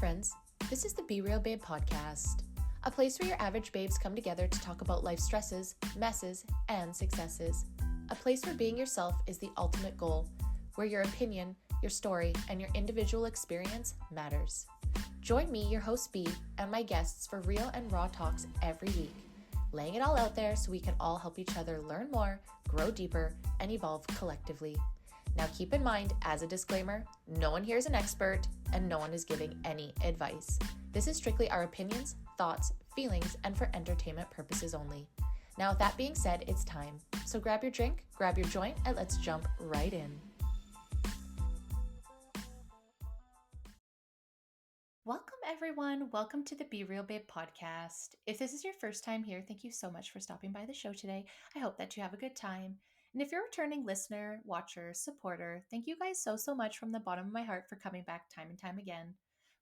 friends. This is the Be Real Babe podcast, a place where your average babes come together to talk about life stresses, messes, and successes. A place where being yourself is the ultimate goal, where your opinion, your story, and your individual experience matters. Join me, your host B, and my guests for real and raw talks every week, laying it all out there so we can all help each other learn more, grow deeper, and evolve collectively. Now keep in mind, as a disclaimer, no one here is an expert and no one is giving any advice. This is strictly our opinions, thoughts, feelings, and for entertainment purposes only. Now with that being said, it's time. So grab your drink, grab your joint, and let's jump right in. Welcome everyone. Welcome to the Be Real Babe podcast. If this is your first time here, thank you so much for stopping by the show today. I hope that you have a good time. And if you're a returning listener, watcher, supporter, thank you guys so much from the bottom of my heart for coming back time and time again.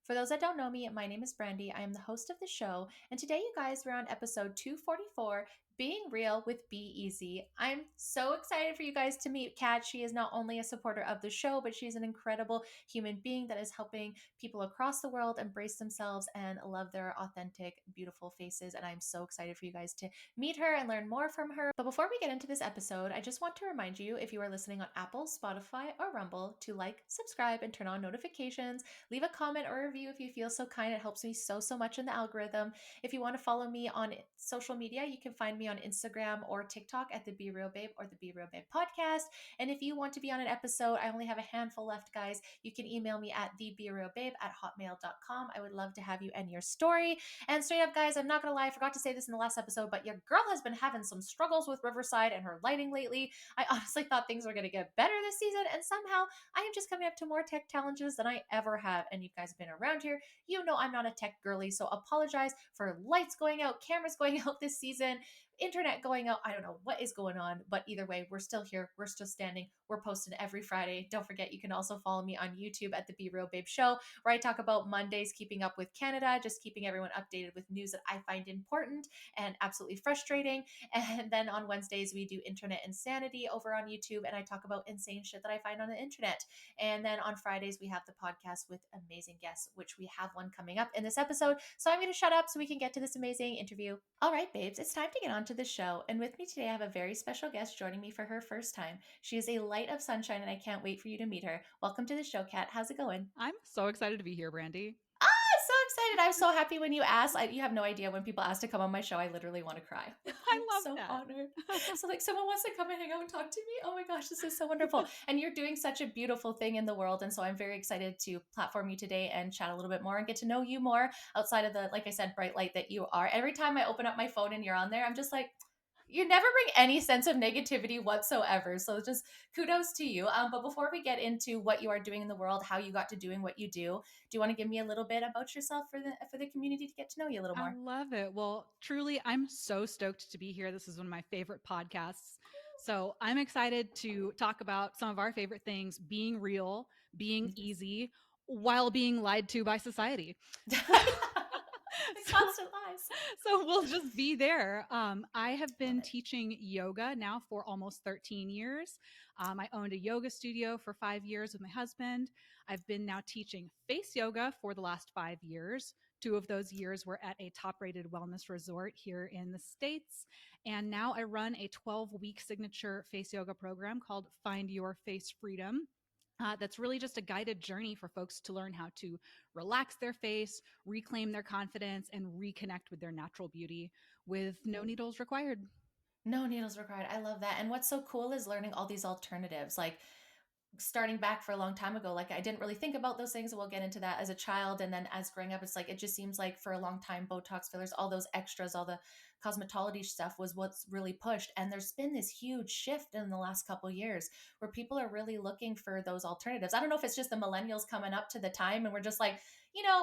For those that don't know me, my name is Brandy. I am the host of the show. And today you guys are on episode 244, Being Real with Be Easy. I'm so excited for you guys to meet Kat. She is not only a supporter of the show, but she's an incredible human being that is helping people across the world embrace themselves and love their authentic, beautiful faces. And I'm so excited for you guys to meet her and learn more from her. But before we get into this episode, I just want to remind you, if you are listening on Apple, Spotify, or Rumble, to like, subscribe, and turn on notifications. Leave a comment or review if you feel so kind. It helps me so much in the algorithm. If you want to follow me on social media, you can find me on Instagram or TikTok at the Be Real Babe or the Be Real Babe podcast. And if you want to be on an episode, I only have a handful left, guys. You can email me at theberealbabe@hotmail.com. I would love to have you and your story. And straight up, guys, I'm not gonna lie, I forgot to say this in the last episode, but your girl has been having some struggles with Riverside and her lighting lately. I honestly thought things were gonna get better this season, and somehow I am just coming up to more tech challenges than I ever have. And you guys have been around here, you know I'm not a tech girly, so apologize for lights going out, cameras going out this season, internet going out. I don't know what is going on, but either way, we're still here. We're still standing. We're posted every Friday. Don't forget, you can also follow me on YouTube at the Be Real Babe Show, where I talk about Mondays, keeping up with Canada, just keeping everyone updated with news that I find important and absolutely frustrating. And then on Wednesdays, we do Internet Insanity over on YouTube, and I talk about insane shit that I find on the internet. And then on Fridays, we have the podcast with amazing guests, which we have one coming up in this episode. So I'm going to shut up so we can get to this amazing interview. All right, babes, it's time to get on to the show. And with me today, I have a very special guest joining me for her first time. She is a light of sunshine, and I can't wait for you to meet her. Welcome to the show, Kat. How's it going? I'm so excited to be here, Brandy. So excited. I'm so happy when you asked. You have no idea, when people ask to come on my show, I literally want to cry. Like, I'm I love so that. honored. So like, someone wants to come and hang out and talk to me. Oh my gosh, this is so wonderful. And you're doing such a beautiful thing in the world. And so I'm very excited to platform you today and chat a little bit more and get to know you more outside of the, like I said, bright light that you are. Every time I open up my phone and you're on there, I'm just like, you never bring any sense of negativity whatsoever. So just kudos to you. But before we get into what you are doing in the world, how you got to doing what you do you want to give me a little bit about yourself for the community to get to know you a little I more? love it. Well, truly, I'm so stoked to be here. This is one of my favorite podcasts. So I'm excited to talk about some of our favorite things: being real, being easy, while being lied to by society. The So, constant lies. so we'll just be there. I have Love been it. teaching yoga now for almost 13 years. I owned a yoga studio for 5 years with my husband. I've been now teaching face yoga for the last 5 years. 2 of those years were at a top rated wellness resort here in the States. And now I run a 12-week signature face yoga program called Find Your Face Freedom. That's really just a guided journey for folks to learn how to relax their face, reclaim their confidence, and reconnect with their natural beauty with no needles required. No needles required. I love that. And what's so cool is learning all these alternatives. Like, starting back for a long time ago, like I didn't really think about those things, and we'll get into that, as a child. And then as growing up, it's like, it just seems like for a long time, Botox fillers, all those extras, all the cosmetology stuff was what's really pushed. And there's been this huge shift in the last couple of years where people are really looking for those alternatives. I don't know if it's just the millennials coming up to the time and we're just like,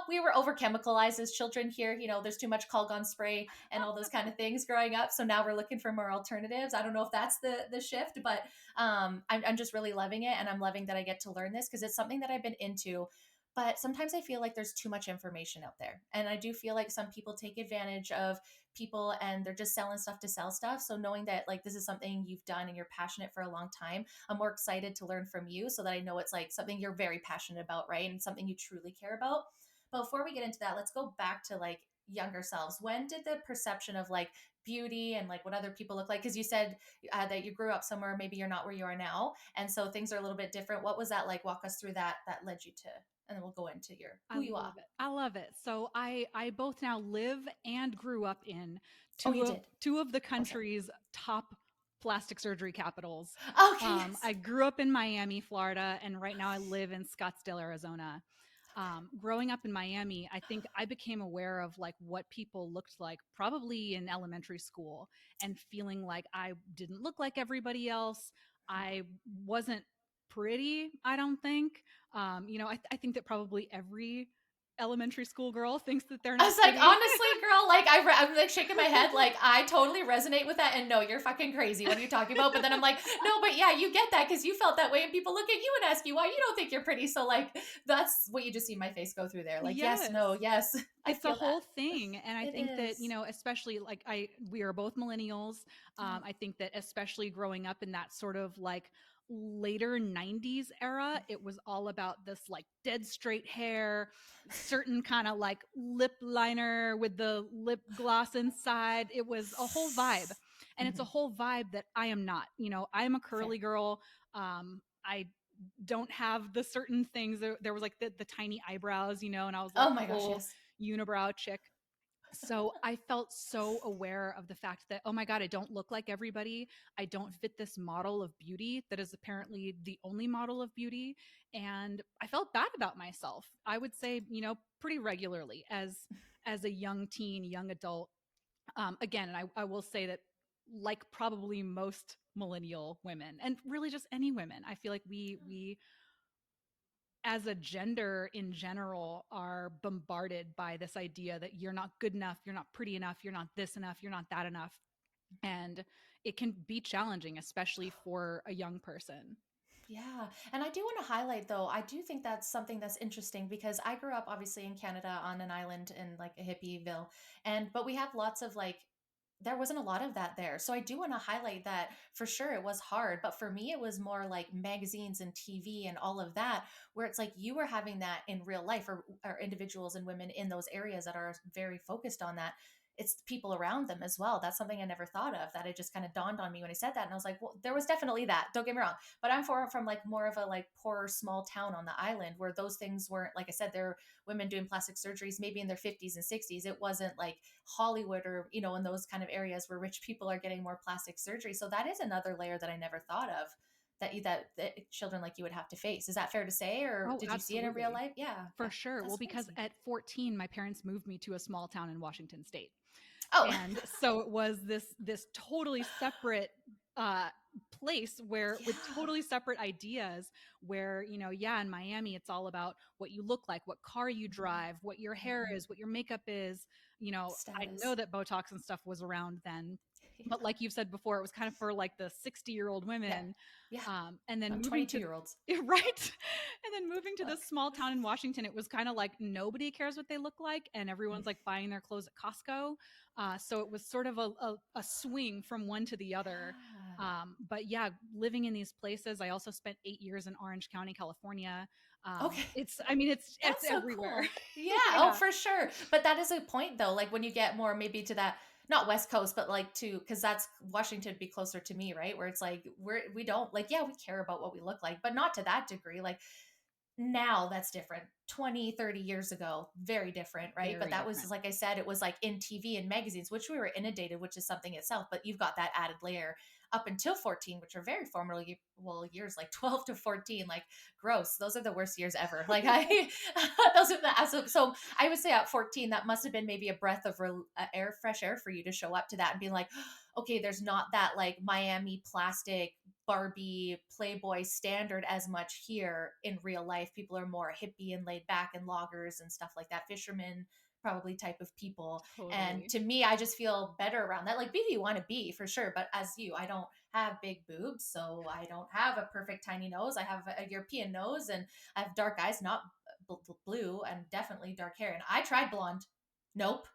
we were over chemicalized as children here. There's too much Calgon spray and all those kind of things growing up. So now we're looking for more alternatives. I don't know if that's the shift, but I'm just really loving it. And I'm loving that I get to learn this because it's something that I've been into. But sometimes I feel like there's too much information out there. And I do feel like some people take advantage of people and they're just selling stuff to sell stuff. So knowing that like this is something you've done and you're passionate for a long time, I'm more excited to learn from you so that I know it's like something you're very passionate about, right? And something you truly care about. But before we get into that, let's go back to like younger selves. When did the perception of like beauty and like what other people look like, because you said that you grew up somewhere, maybe you're not where you are now, and so things are a little bit different. What was that like? Walk us through that led you to, and then we'll go into your I who you are. love it. I love it. So I both now live and grew up in Oh, you did. two of the Okay. country's top plastic surgery capitals. Okay, yes. I grew up in Miami, Florida, and right now I live in Scottsdale, Arizona. Growing up in Miami, I think I became aware of like what people looked like probably in elementary school, and feeling like I didn't look like everybody else. I wasn't pretty, I don't think. I think that probably every elementary school girl thinks that they're I not was like, pretty. honestly, girl, like I'm like shaking my head, like I totally resonate with that. And no, you're fucking crazy. What are you talking about? But then I'm like, no, but yeah, you get that because you felt that way, and people look at you and ask you why you don't think you're pretty. So like, that's what you just see my face go through there. Like, yes, Yes. no, yes, I It's a feel whole that. thing, and I It think that, is. especially like we are both millennials. Oh, I think that especially growing up in that sort of like later 90s era, it was all about this like dead straight hair, certain kind of like lip liner with the lip gloss inside. It was a whole vibe, and it's a mhm, whole vibe that I am not. I'm a fair. curly girl. I don't have the certain things. There was like the tiny eyebrows, and I was like Oh my gosh, full yes. unibrow chick. So I felt so aware of the fact that, oh my God, I don't look like everybody. I don't fit this model of beauty that is apparently the only model of beauty. And I felt bad about myself. I would say, pretty regularly as a young teen, young adult. Again, and I will say that, like probably most millennial women, and really just any women, I feel like we as a gender in general are bombarded by this idea that you're not good enough, you're not pretty enough, you're not this enough, you're not that enough. And it can be challenging, especially for a young person. Yeah. And I do want to highlight though, I do think that's something that's interesting because I grew up obviously in Canada on an island in like a hippieville. But we have lots of like, there wasn't a lot of that there. So I do want to highlight that for sure it was hard. But for me, it was more like magazines and TV and all of that, where it's like you were having that in real life, or individuals and women in those areas that are very focused on that. It's the people around them as well. That's something I never thought of, that it just kind of dawned on me when I said that. And I was like, well, there was definitely that. Don't get me wrong, but I'm from like more of a like poorer small town on the island where those things weren't, like I said, there were women doing plastic surgeries maybe in their 50s and 60s. It wasn't like Hollywood or, in those kind of areas where rich people are getting more plastic surgery. So that is another layer that I never thought of, that children like you would have to face. Is that fair to say, or Oh, did you see it in real absolutely. life? Yeah. For Okay. sure. Well, That's because crazy. at 14, my parents moved me to a small town in Washington State. Oh. And so it was this totally separate uh place where with Yeah. totally separate ideas, where yeah, in Miami it's all about what you look like, what car you Mhm. drive, what your hair Mhm. is, what your makeup is. I know Status. that Botox and stuff was around then, but like you've said before, it was kind of for like the 60-year-old Yeah. women. Yeah. And then Not moving 22 to year olds. right, and then moving to Look. this small town in Washington, it was kind of like nobody cares what they look like, and everyone's like buying their clothes at Costco. So it was sort of a swing from one to the other. Yeah. But yeah, living in these places, I also spent 8 years in Orange County, California. Okay. It's That's so everywhere. cool. Yeah. Oh, Yeah, for sure. But that is a point though. Like when you get more maybe to that, not West Coast, but like to, because that's Washington would be closer to me, right? Where it's like we don't like, yeah, we care about what we look like, but not to that degree. Like now that's different. 20, 30 years ago, very different, right? But very that was, different. like I said, it was like in TV and magazines, which we were inundated, which is something itself. But you've got that added layer up until 14, which are very formative, well, years like 12 to 14, like gross. Those are the worst years ever. Like I, those are the so I would say at 14, that must have been maybe a breath of fresh air for you to show up to that and be like, okay, there's not that like Miami plastic Barbie Playboy standard as much here in real life. People are more hippie and laid back and loggers and stuff like that, fishermen probably type of people. And Totally. to me, I just feel better around that. Like be who you want to be for sure. But as you, I don't have big boobs, so I don't have a perfect tiny nose. I have a European nose and I have dark eyes, not blue, and definitely dark hair. And I tried blonde. Nope.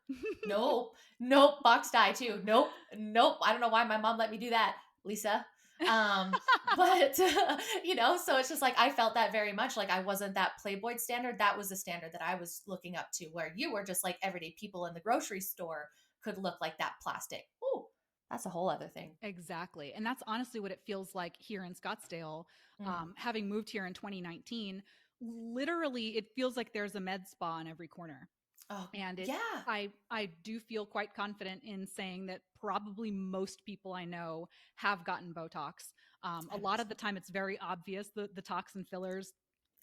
Nope. Nope. Box dye too. Nope. Nope. I don't know why my mom let me do that, Lisa. But so it's just like I felt that very much like I wasn't that Playboy standard. That was the standard that I was looking up to, where you were just like everyday people in the grocery store could look like that plastic. Ooh, that's a whole other thing. Exactly. And that's honestly what it feels like here in Scottsdale. Mm. Having moved here in 2019, literally, it feels like there's a med spa in every corner. Oh, And yeah. I do feel quite confident in saying that probably most people I know have gotten Botox. A I lot believe of the so. time, it's very obvious the toxin fillers.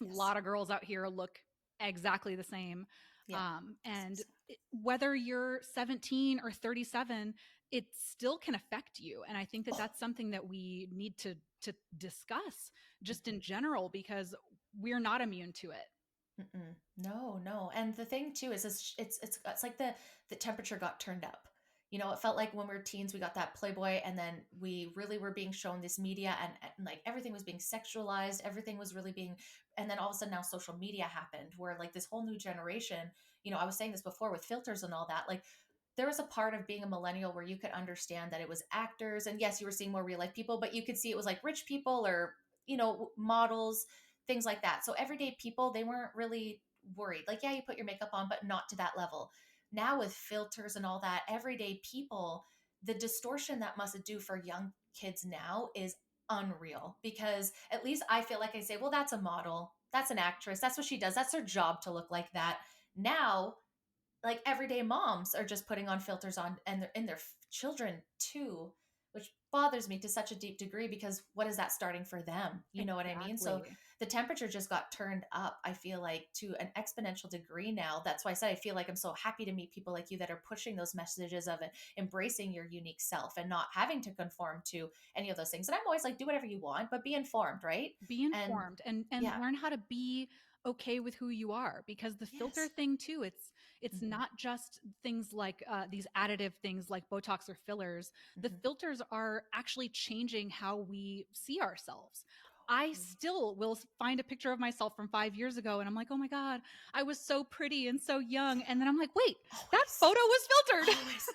A Yes. lot of girls out here look exactly the same. Yeah. And 100%. whether you're 17 or 37, it still can affect you. And I think that Oh. that's something that we need to discuss just in Mhm. general because we're not immune to it. Mm-mm. No, no. And the thing too is it's like the temperature got turned up. It felt like when we were teens, we got that Playboy, and then we really were being shown this media, and like everything was being sexualized, everything was really being, and then all of a sudden now social media happened, where like this whole new generation. I was saying this before with filters and all that. Like there was a part of being a millennial where you could understand that it was actors, and yes, you were seeing more real life people, but you could see it was like rich people or models, things like that. So everyday people, they weren't really worried. Like, yeah, you put your makeup on, but not to that level. Now with filters and all that, everyday people, the distortion that must do for young kids now is unreal, because at least I feel like I say, well, that's a model, that's an actress, that's what she does, that's her job to look like that. Now like everyday moms are just putting on filters on, and they're in their children too, which bothers me to such a deep degree, because what is that starting for them? You know what I mean? So Exactly. the temperature just got turned up, I feel like, to an exponential degree now. That's why I said I feel like I'm so happy to meet people like you that are pushing those messages of it, embracing your unique self and not having to conform to any of those things. And I'm always like, do whatever you want, but be informed, right? Be And informed and yeah. learn how to be okay with who you are because the filter Yes. thing too, it's Hmm. not just things like these additive things like Botox or fillers. The Hmm. filters are actually changing how we see ourselves. I still will find a picture of myself from 5 years ago and I'm like, oh my god, I was so pretty and so young, and then I'm like, wait, that Always. photo was filtered. Always.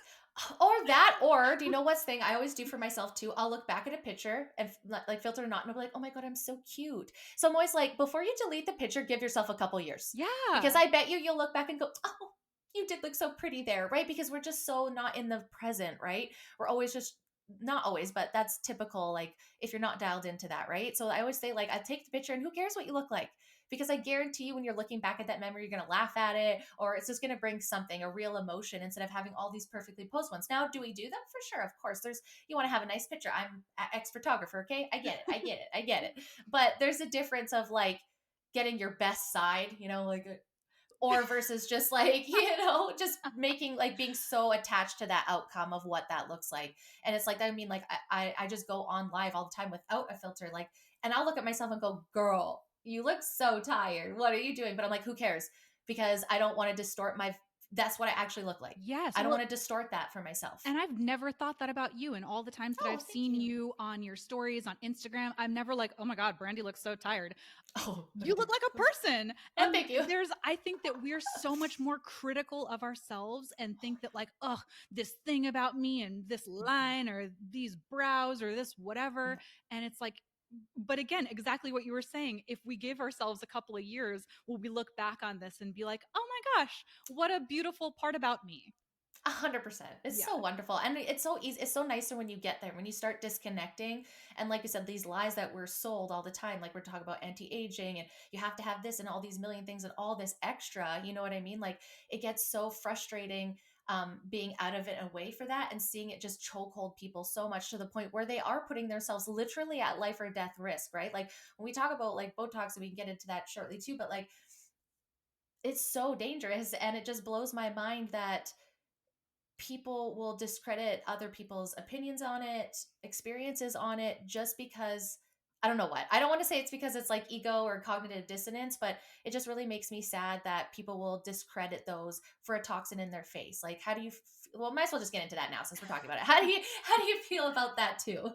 Or that, or do you know what's thing I always do for myself too? I'll look back at a picture and like filter or not, and I'll be like, oh my God, I'm so cute. So I'm always like, before you delete the picture, give yourself a couple years. Because Yeah. I bet you'll look back and go, oh, you did look so pretty there, right? Because we're just so not in the present, right? We're always just, not always, but that's typical. Like if you're not dialed into that, right? So I always say, like, I take the picture and who cares what you look like? Because I guarantee you, when you're looking back at that memory, you're going to laugh at it, or it's just going to bring something, a real emotion, instead of having all these perfectly posed ones. Now, do we do them? For sure. Of course. You want to have a nice picture. I'm an ex photographer. Okay. I get it. I get it. I get it. But there's a difference of like getting your best side, like, or versus just like, just making like being so attached to that outcome of what that looks like. And it's like, I mean, like I just go on live all the time without a filter, like, and I'll look at myself and go, girl, you look so tired, what are you doing? But I'm like, who cares? Because I don't want to distort that's what I actually look like. Yes. I don't Well, want to distort that for myself. and I've never thought that about you. And all the times that Oh, I've thank seen you. you on your stories on Instagram, I'm never like, oh my God, Brandy looks so tired. Oh, but I You do. look like a person. Oh, And thank you. I think that we're so much more critical of ourselves and think that, like, oh, this thing about me and this Mhm. line or these brows or this whatever. Yeah. And it's like, but again, exactly what you were saying. If we give ourselves a couple of years, will we look back on this and be like, oh my gosh, what a beautiful part about me? 100%. It's Yeah. so wonderful. And it's so easy. It's so nicer when you get there, when you start disconnecting. And like you said, these lies that we're sold all the time, like we're talking about anti-aging and you have to have this and all these million things and all this extra, you know what I mean? Like it gets so frustrating, being out of it and away for that, and seeing it just chokehold people so much to the point where they are putting themselves literally at life or death risk, right? Like when we talk about like Botox, and we can get into that shortly too, but like it's so dangerous, and it just blows my mind that people will discredit other people's opinions on it, experiences on it, just because, I don't know what. I don't want to say it's because it's like ego or cognitive dissonance, but it just really makes me sad that people will discredit those for a toxin in their face. Like, how do you? Well, might as well just get into that now since we're talking about it. How do you feel about that too?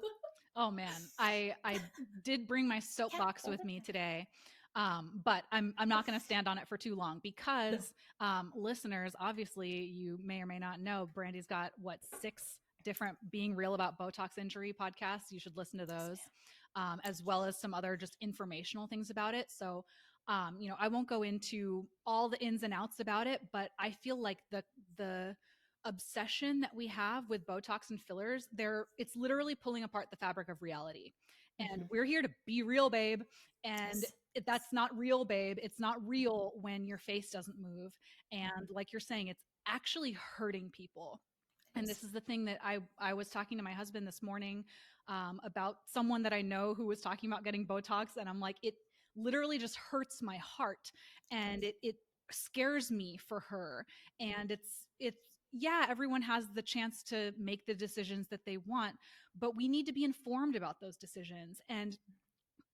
Oh man, I did bring my Yeah, soapbox hold with it. me today, but I'm not going to stand on it for too long No. because listeners, obviously, you may or may not know, Brandy's got what 6 different Being Real About Botox Injury podcasts. You should listen to Yes, those, ma'am. as well as some other just informational things about it. So, I won't go into all the ins and outs about it, but I feel like the obsession that we have with Botox and fillers, it's literally pulling apart the fabric of reality. And Mm-hmm. we're here to be real, babe. And Yes. that's not real, babe. It's not real when your face doesn't move. Mm-hmm. And like you're saying, it's actually hurting people. It And is. this is the thing that I was talking to my husband this morning, about someone that I know who was talking about getting Botox. And I'm like, it literally just hurts my heart. And it scares me for her. And yeah, everyone has the chance to make the decisions that they want, but we need to be informed about those decisions. And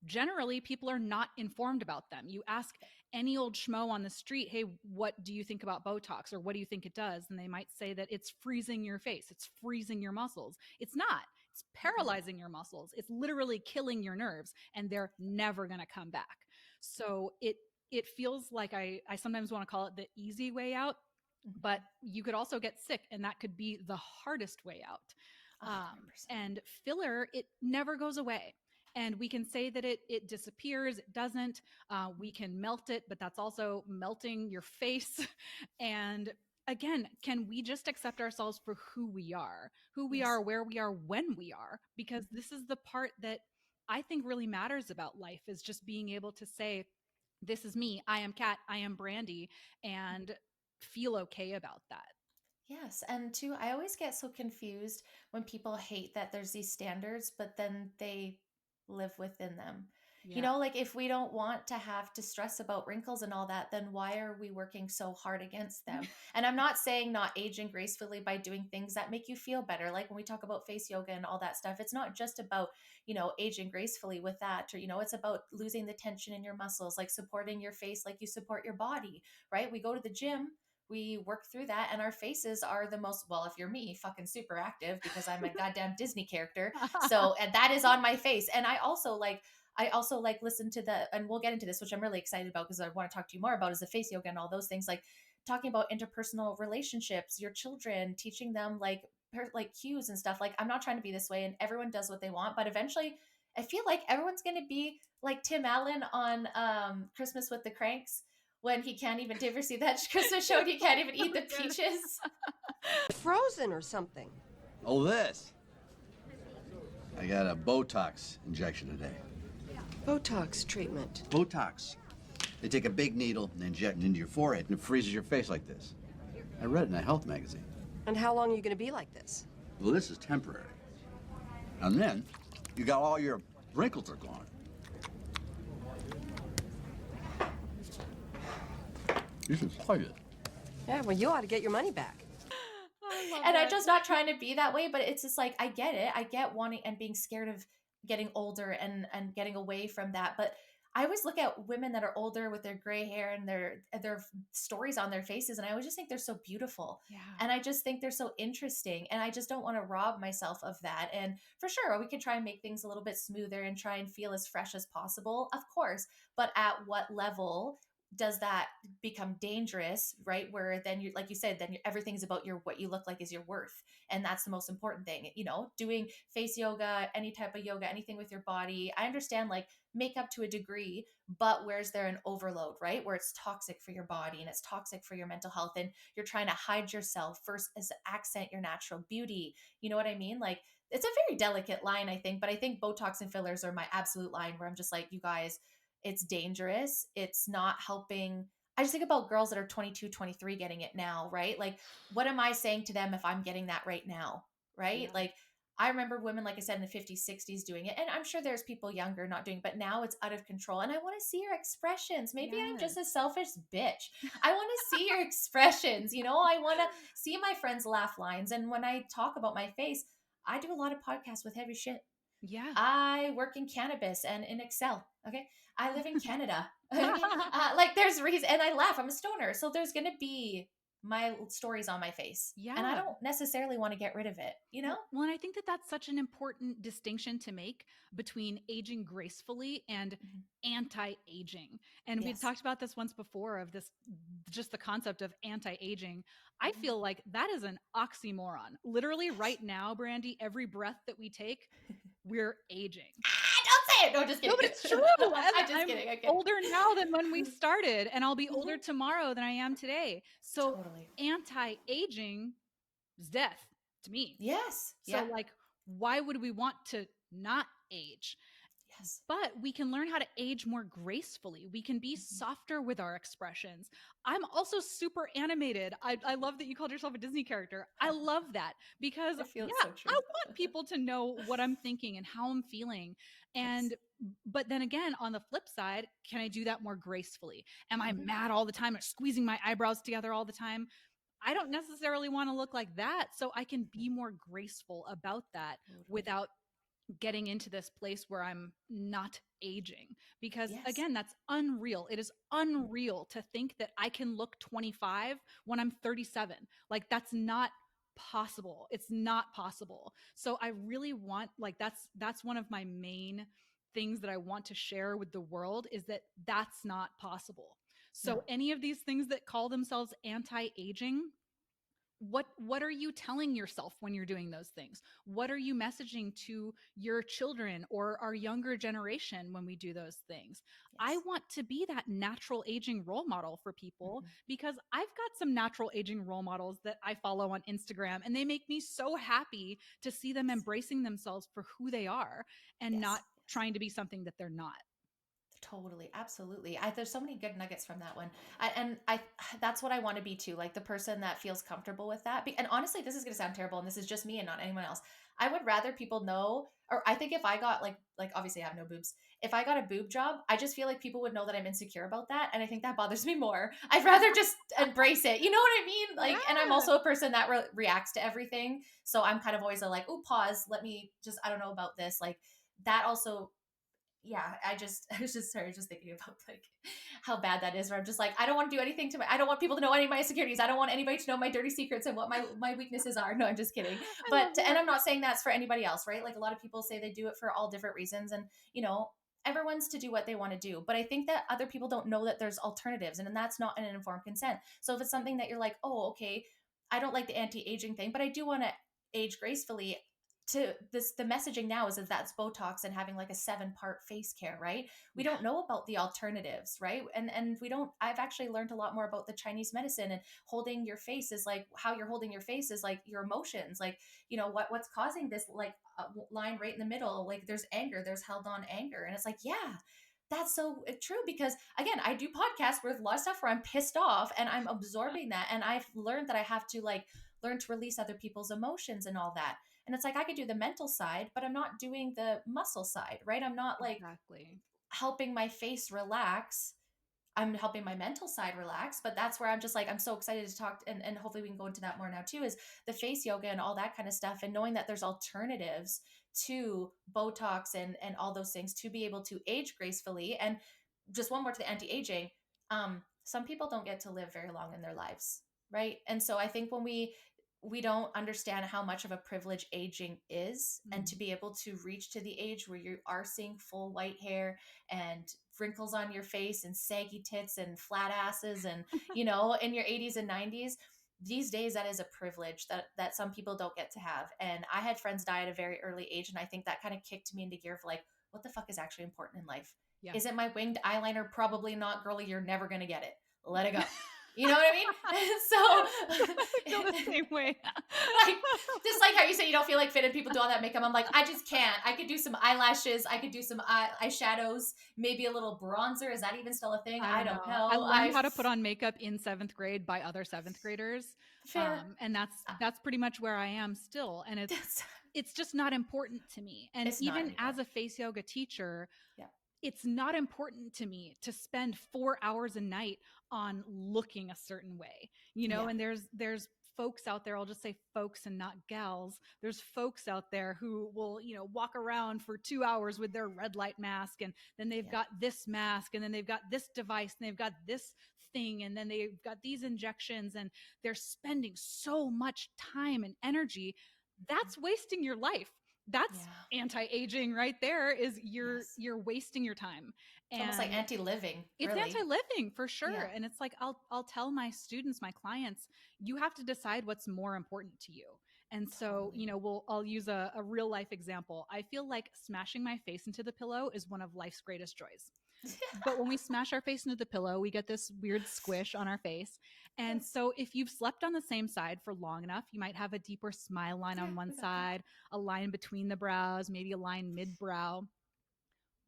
generally people are not informed about them. You ask any old schmo on the street, hey, what do you think about Botox, or what do you think it does? And they might say that it's freezing your face, it's freezing your muscles. It's not. It's Mm-mm. paralyzing your muscles. It's literally killing your nerves, and they're never going to come back. So it feels like I sometimes want to call it the easy way out, but Mm-hmm. you could also get sick, and that could be the hardest way out. 100%. And filler, it never goes away. And we can say that it disappears. It doesn't. We can melt it, but that's also melting your face. And again, can we just accept ourselves for who we Yes. are, where we are, when we are? Because this is the part that I think really matters about life, is just being able to say, this is me. I am Kat. I am Brandy, and feel okay about that. Yes, and two, I always get so confused when people hate that there's these standards, but then they live within them. You Yeah. know, like if we don't want to have to stress about wrinkles and all that, then why are we working so hard against them? And I'm not saying not aging gracefully by doing things that make you feel better. Like when we talk about face yoga and all that stuff, it's not just about, aging gracefully with that, or, it's about losing the tension in your muscles, like supporting your face like you support your body, right? We go to the gym, we work through that, and our faces are the most, well, if you're me, fucking super active because I'm a goddamn Disney character. So, and that is on my face. And I also like listen to and we'll get into this, which I'm really excited about because I want to talk to you more about, is the face yoga and all those things, like talking about interpersonal relationships, your children, teaching them like cues and stuff. Like I'm not trying to be this way, and everyone does what they want, but eventually I feel like everyone's going to be like Tim Allen on Christmas with the Cranks, when he can't even, did you ever see that Christmas show? And he can't even eat the peaches. Frozen or something. Oh, this. I got a Botox injection today. Botox treatment. Botox. They take a big needle and inject it into your forehead, and it freezes your face like this. I read it in a health magazine. And how long are you going to be like this? Well, this is temporary. And then you got all your wrinkles are gone. You should try it. Yeah, well, you ought to get your money back. I love And I'm that. just not trying to be that way, but it's just like I get it. I get wanting and being scared of getting older and getting away from that. But I always look at women that are older with their gray hair and their stories on their faces, and I always just think they're so beautiful. Yeah. And I just think they're so interesting. And I just don't want to rob myself of that. And for sure, we can try and make things a little bit smoother and try and feel as fresh as possible, of course. But at what level does that become dangerous, right? Where then you, like you said, then everything's about what you look like is your worth. And that's the most important thing, doing face yoga, any type of yoga, anything with your body. I understand like makeup to a degree, but where's there an overload, right? Where it's toxic for your body and it's toxic for your mental health. And you're trying to hide yourself first as accent your natural beauty. You know what I mean? Like it's a very delicate line, I think, but I think Botox and fillers are my absolute line where I'm just like, you guys, it's dangerous. It's not helping. I just think about girls that are 22, 23 getting it now, right? Like, what am I saying to them if I'm getting that right now, right? Yeah. Like, I remember women, like I said, in the 50s, 60s doing it. And I'm sure there's people younger not doing it, but now it's out of control. And I want to see your expressions. Maybe I'm just a Yes. selfish bitch. I want to see your expressions. I want to see my friends' laugh lines. And when I talk about my face, I do a lot of podcasts with heavy shit. Yeah. I work in cannabis and in Excel. Okay. I live in Canada. Okay. Like there's reason, and I laugh. I'm a stoner. So there's going to be my stories on my face. And I Yeah. don't necessarily want to get rid of it, you know? Well, and I think that that's such an important distinction to make between aging gracefully and Mhm. anti-aging. And we'd Yes. talked about this once before of this, just the concept of anti-aging. I Mhm. feel like that is an oxymoron. Literally Yes. right now, Brandy, every breath that we take, we're aging. Don't say it. No, just No, kidding. but it's true. And I'm just I'm kidding. I'm kidding. older now than when we started, and I'll be older Mhm. tomorrow than I am today. So Totally. anti-aging is death to me. Yes. So, Yeah. like, why would we want to not age? Yes. But we can learn how to age more gracefully. We can be Mhm. softer with our expressions. I'm also super animated. I love that you called yourself a Disney character. I love that because, I feel yeah, it's so I true. want people to know what I'm thinking and how I'm feeling. Yes. And, but then again, on the flip side, can I do that more gracefully? Am I Mhm. mad all the time or squeezing my eyebrows together all the time? I don't necessarily want to look like that. So I can Mhm. be more graceful about that Totally. without getting into this place where I'm not aging. Because Yes. again, that's unreal. It is unreal to think that I can look 25 when I'm 37. Like, that's not possible. It's not possible. So I really want, like, that's one of my main things that I want to share with the world, is that that's not possible. So No. any of these things that call themselves anti-aging, what are you telling yourself when you're doing those things? What are you messaging to your children or our younger generation when we do those things? I Yes. want to be that natural aging role model for people, Mhm. because I've got some natural aging role models that I follow on Instagram, and they make me so happy to see them Yes. embracing themselves for who they are and not Yes. Yes. trying to be something that they're not. Totally, absolutely. There's so many good nuggets from that one, and I that's what I want to be too, like the person that feels comfortable with that. And honestly, this is going to sound terrible, and this is just me and not anyone else. I would rather people know, or I think if I got like obviously I have no boobs. If I got a boob job, I just feel like people would know that I'm insecure about that, and I think that bothers me more. I'd rather just embrace it. You know what I mean? Like, and I'm Yeah. also a person that reacts to everything, so I'm kind of always like, oh, pause. Let me just. I don't know about this. Like that also, yeah, I was just sorry, just thinking about like how bad that is. Where I'm just like, I don't want to do anything to my, I don't want people to know any of my insecurities. I don't want anybody to know my dirty secrets and what my weaknesses are. No, I'm just kidding. I love And that. I'm not saying that's for anybody else, right? Like a lot of people say they do it for all different reasons, and everyone's to do what they want to do. But I think that other people don't know that there's alternatives, and that's not an informed consent. So if it's something that you're like, oh, okay, I don't like the anti-aging thing, but I do want to age gracefully, to this, the messaging now is that that's Botox and having like a 7-part face care, right? We Yeah. don't know about the alternatives, right? And we don't, I've actually learned a lot more about the Chinese medicine, and holding your face is like, how you're holding your face is like your emotions, like, what's causing this, like line right in the middle, like there's anger, there's held on anger. And it's like, yeah, that's so true, because again, I do podcasts with a lot of stuff where I'm pissed off and I'm absorbing that, and I've learned that I have to like learn to release other people's emotions and all that. And it's like I could do the mental side, but I'm not doing the muscle side, right? I'm not like Exactly. helping my face relax. I'm helping my mental side relax. But that's where I'm just like, I'm so excited to talk. And hopefully we can go into that more now too, is the face yoga and all that kind of stuff. And knowing that there's alternatives to Botox and all those things to be able to age gracefully. And just one more to the anti-aging. Some people don't get to live very long in their lives, right? And so I think when we don't understand how much of a privilege aging is, and to Mhm. be able to reach to the age where you are seeing full white hair and wrinkles on your face and saggy tits and flat asses, and in your 80s and 90s, these days that is a privilege that some people don't get to have. And I had friends die at a very early age, and I think that kind of kicked me into gear of like, what the fuck is actually important in life? Yeah. Is it my winged eyeliner? Probably not, girly. You're never gonna get it. Let it go. You know what I mean? I feel the So same way. like, just like how you say you don't feel like fit and people do all that makeup, I'm like, I just can't. I could do some eyelashes, I could do some eyeshadows, maybe a little bronzer. Is that even still a thing? I I don't don't know. I know. learned how to put on makeup in 7th grade by other 7th graders. Fair. And that's pretty much where I am still. And That's, it's just not important to me. And it's not even as anymore. a face yoga teacher, Yeah. it's not important to me to spend 4 hours a night on looking a certain way, Yeah. and there's folks out there, I'll just say folks and not gals. There's folks out there who will, walk around for 2 hours with their red light mask, and then they've got this mask, and then they've got this device, and they've got this thing, and then they've got these injections, and they're spending so much time and energy. That's wasting your life. That's anti-aging right there. Is you're wasting your time. It's almost like anti-living. It's really. anti-living for sure. And it's like I'll tell my students, my clients, you have to decide what's more important to you. And so, I'll use a real life example. I feel like smashing my face into the pillow is one of life's greatest joys. But when we smash our face into the pillow, we get this weird squish on our face. And so if you've slept on the same side for long enough, you might have a deeper smile line on one side, a line between the brows, maybe a line mid-brow.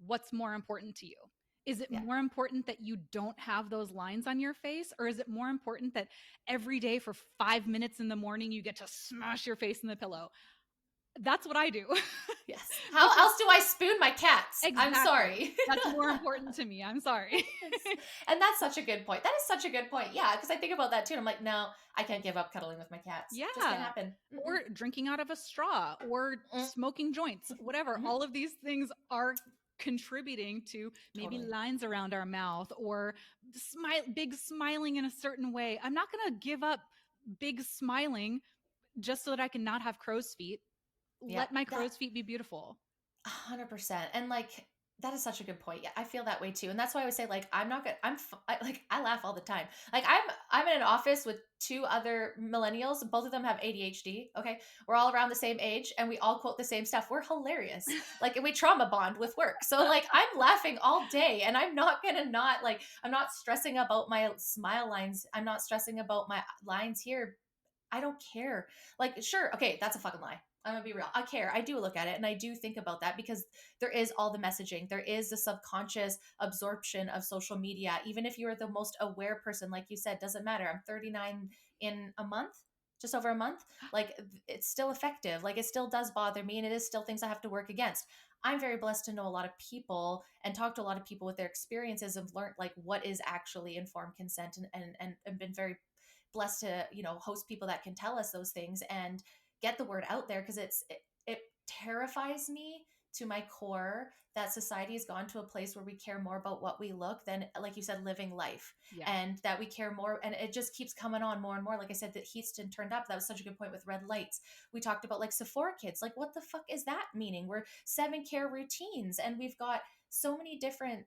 What's more important to you? Is it more important that you don't have those lines on your face? Or is it more important that every day for 5 minutes in the morning, you get to smash your face in the pillow? That's what I do. Yes. How else do I spoon my cats? Exactly. I'm sorry. That's more important to me. I'm sorry. And that's such a good point. That is such a good point. Yeah, because I think about that too. And I'm like, no, I can't give up cuddling with my cats. Yeah. Just can't happen. Or drinking out of a straw, or smoking joints, whatever. All of these things are contributing to maybe lines around our mouth, or big smiling in a certain way. I'm not going to give up big smiling just so that I can not have crow's feet. Let my crow's feet be beautiful. 100%. And like, that is such a good point. Yeah, I feel that way too. And that's why I would say, like, I'm not good. I laugh all the time. Like I'm in an office with 2 other millennials. Both of them have ADHD. Okay. We're all around the same age and we all quote the same stuff. We're hilarious. Like, we trauma bond with work. So like, I'm laughing all day, and I'm not going to I'm not stressing about my smile lines. I'm not stressing about my lines here. I don't care. Like, sure. Okay. That's a fucking lie. I'm gonna be real. I care. I do look at it and I do think about that, because there is all the messaging. There is the subconscious absorption of social media. Even if you're the most aware person, like you said, doesn't matter. I'm 39 in a month, just over a month. Like, it's still effective. Like, it still does bother me, and it is still things I have to work against. I'm very blessed to know a lot of people and talk to a lot of people with their experiences, and learned like what is actually informed consent, and been very blessed to, host people that can tell us those things and get the word out there, because it terrifies me to my core that society has gone to a place where we care more about what we look than, like you said, living life. And that we care more, and it just keeps coming on more and more. Like I said, that heat's been turned up. That was such a good point with red lights. We talked about like Sephora kids. Like, what the fuck is that meaning? We're 7-care routines, and we've got so many different.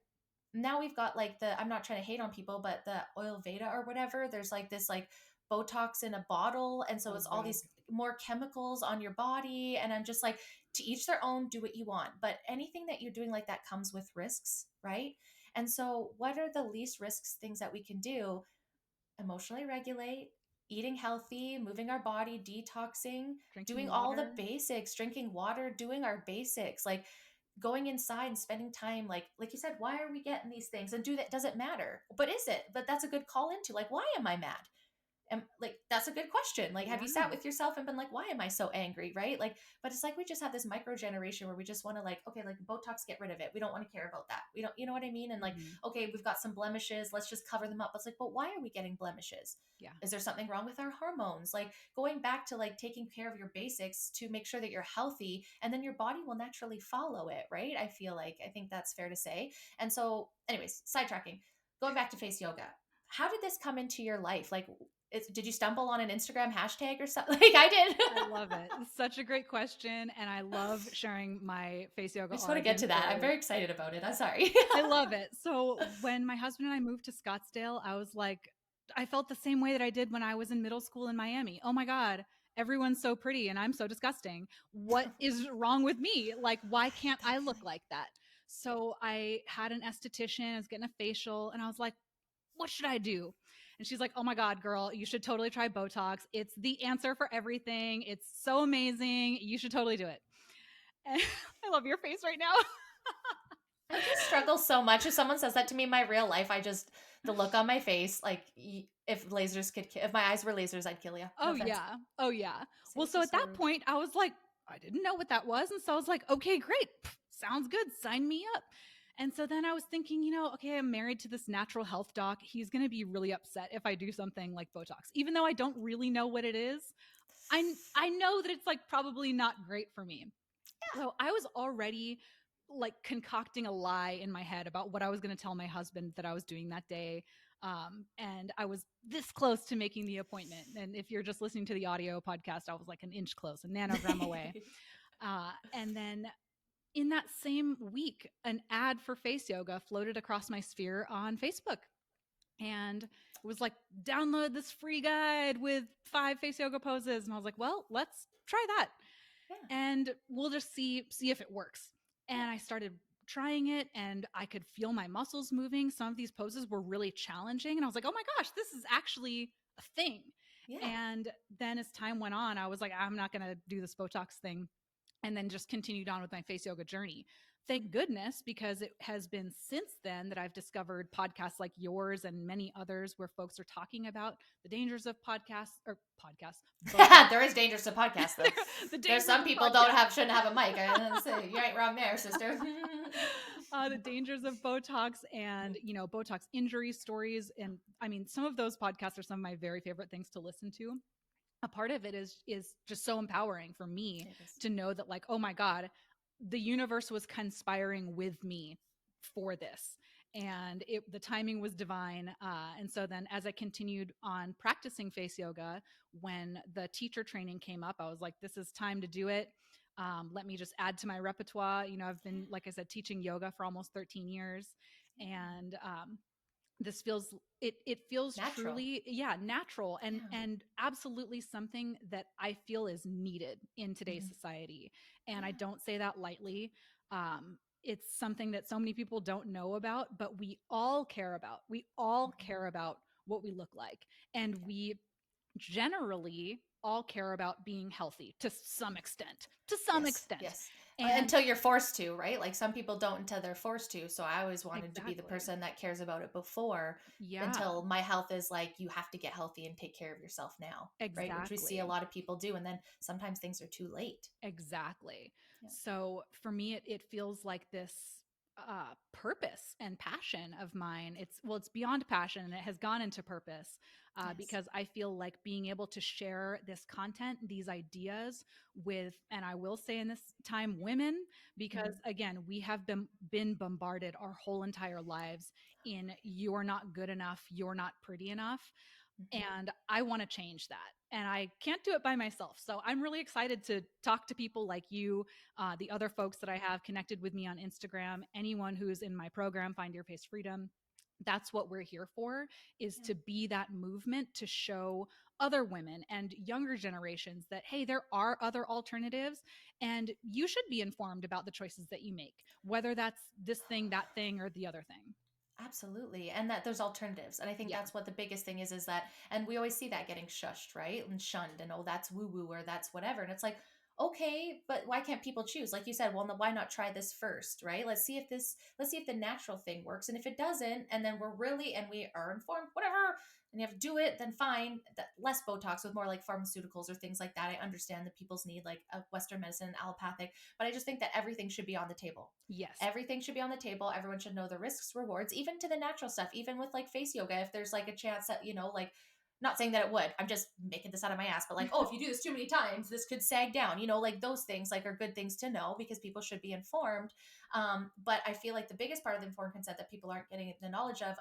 Now we've got like I'm not trying to hate on people, but the oil Veda or whatever, there's like this like Botox in a bottle. And so it's all these more chemicals on your body. And I'm just like, to each their own, do what you want. But anything that you're doing like that comes with risks, right? And so what are the least risks things that we can do? Emotionally regulate, eating healthy, moving our body, detoxing, doing all the basics, drinking water, doing our basics, like going inside and spending time, like you said, why are we getting these things? And does it matter? But is it? But that's a good call into, like, why am I mad? And like, that's a good question. Like, have you sat with yourself and been like, why am I so angry? Right? Like, but it's like, we just have this micro generation where we just want to like, okay, like Botox, get rid of it. We don't want to care about that. We don't, you know what I mean? And like, okay, we've got some blemishes. Let's just cover them up. It's like, but why are we getting blemishes? Yeah. Is there something wrong with our hormones? Like, going back to like taking care of your basics to make sure that you're healthy, and then your body will naturally follow it. Right? I think that's fair to say. And so anyways, sidetracking, going back to face yoga. How did this come into your life? Like, did you stumble on an Instagram hashtag or something? Like I did. I love it. It's such a great question. And I love sharing my face yoga. I just want to get to that. I'm very excited about it. I'm sorry. I love it. So when my husband and I moved to Scottsdale, I was like, I felt the same way that I did when I was in middle school in Miami. Oh my God, everyone's so pretty and I'm so disgusting. What is wrong with me? Like, why can't I look like that? So I had an esthetician, I was getting a facial, and I was like, what should I do? And she's like, oh my God, girl, you should totally try Botox. It's the answer for everything. It's so amazing. You should totally do it. And I love your face right now. I just struggle so much. If someone says that to me in my real life, the look on my face, like if my eyes were lasers, I'd kill you. No offense. Yeah. Oh yeah. Well, so at that point I was like, I didn't know what that was. And so I was like, okay, great. Sounds good. Sign me up. And so then I was thinking, okay, I'm married to this natural health doc. He's going to be really upset if I do something like Botox, even though I don't really know what it is. I know that it's like probably not great for me. So I was already like concocting a lie in my head about what I was going to tell my husband that I was doing that day. And I was this close to making the appointment. And if you're just listening to the audio podcast, I was like an inch close, a nanogram away. And then in that same week, an ad for face yoga floated across my sphere on Facebook. And it was like, download this free guide with 5 face yoga poses. And I was like, well, let's try that. Yeah. And we'll just see if it works. And I started trying it and I could feel my muscles moving. Some of these poses were really challenging. And I was like, oh my gosh, this is actually a thing. Yeah. And then as time went on, I was like, I'm not going to do this Botox thing. And then just continued on with my face yoga journey. Thank goodness, because it has been since then that I've discovered podcasts like yours and many others where folks are talking about the dangers of podcasts. There is dangers to podcasts, though. There's some people shouldn't have a mic. I say you ain't wrong there, sister. The dangers of Botox and Botox injury stories, and I mean, some of those podcasts are some of my very favorite things to listen to. A part of it is just so empowering for me to know that, like, oh my God, the universe was conspiring with me for this. And the timing was divine. And so then as I continued on practicing face yoga, when the teacher training came up, I was like, this is time to do it. Let me just add to my repertoire. I've been, like I said, teaching yoga for almost 13 years. And this feels Natural. truly natural and absolutely something that I feel is needed in today's society. And I don't say that lightly. It's something that so many people don't know about, but we all care about. We all care about what we look like, and we generally all care about being healthy to some extent. Yes. And Until you're forced to, right? Like some people don't until they're forced to. So I always wanted to be the exactly. person that cares about it before, Yeah, until my health is like, you have to get healthy and take care of yourself now. Right. Which we see a exactly. lot of people do. And then sometimes things are too late. Exactly. Yeah. So for me, it feels like this purpose and passion of mine. It's beyond passion, and it has gone into purpose Yes. because I feel like being able to share this content, these ideas with, and I will say in this time, women, because again, we have been bombarded our whole entire lives in you're not good enough, you're not pretty enough. And I want to change that. And I can't do it by myself. So I'm really excited to talk to people like you, the other folks that I have connected with me on Instagram, anyone who's in my program, Find Your Face Freedom. That's what we're here for, is to be that movement to show other women and younger generations that, hey, there are other alternatives and you should be informed about the choices that you make, whether that's this thing, that thing, or the other thing. Absolutely. And that there's alternatives. And I think Yeah. that's what the biggest thing is that, and we always see that getting shushed, right? And shunned, and oh, that's woo woo, or that's whatever. And it's like, okay, but why can't people choose? Like you said, well, why not try this first, right? Let's see if the natural thing works. And if it doesn't, and then we are informed, whatever, and you have to do it, then fine. Less Botox with more like pharmaceuticals or things like that. I understand that people's need like a Western medicine, allopathic, but I just think that everything should be on the table. Yes. Everything should be on the table. Everyone should know the risks, rewards, even to the natural stuff, even with like face yoga. If there's like a chance that, like, not saying that it would, I'm just making this out of my ass, but like, oh, if you do this too many times, this could sag down, like those things like are good things to know because people should be informed. But I feel like the biggest part of the informed consent that people aren't getting the knowledge of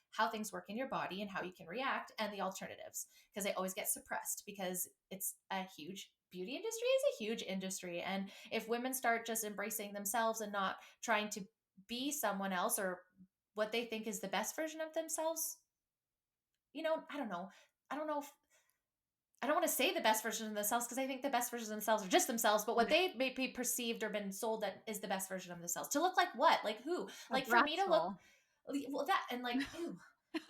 how things work in your body and how you can react, and the alternatives, because they always get suppressed because it's a huge beauty industry is a huge industry. And if women start just embracing themselves and not trying to be someone else or what they think is the best version of themselves, I don't know. I don't know if I don't want to say the best version of themselves, because I think the best version of themselves are just themselves, but what they may be perceived or been sold that is the best version of themselves. To look like what? Like who? Like for me to look, well, that, and like, ew,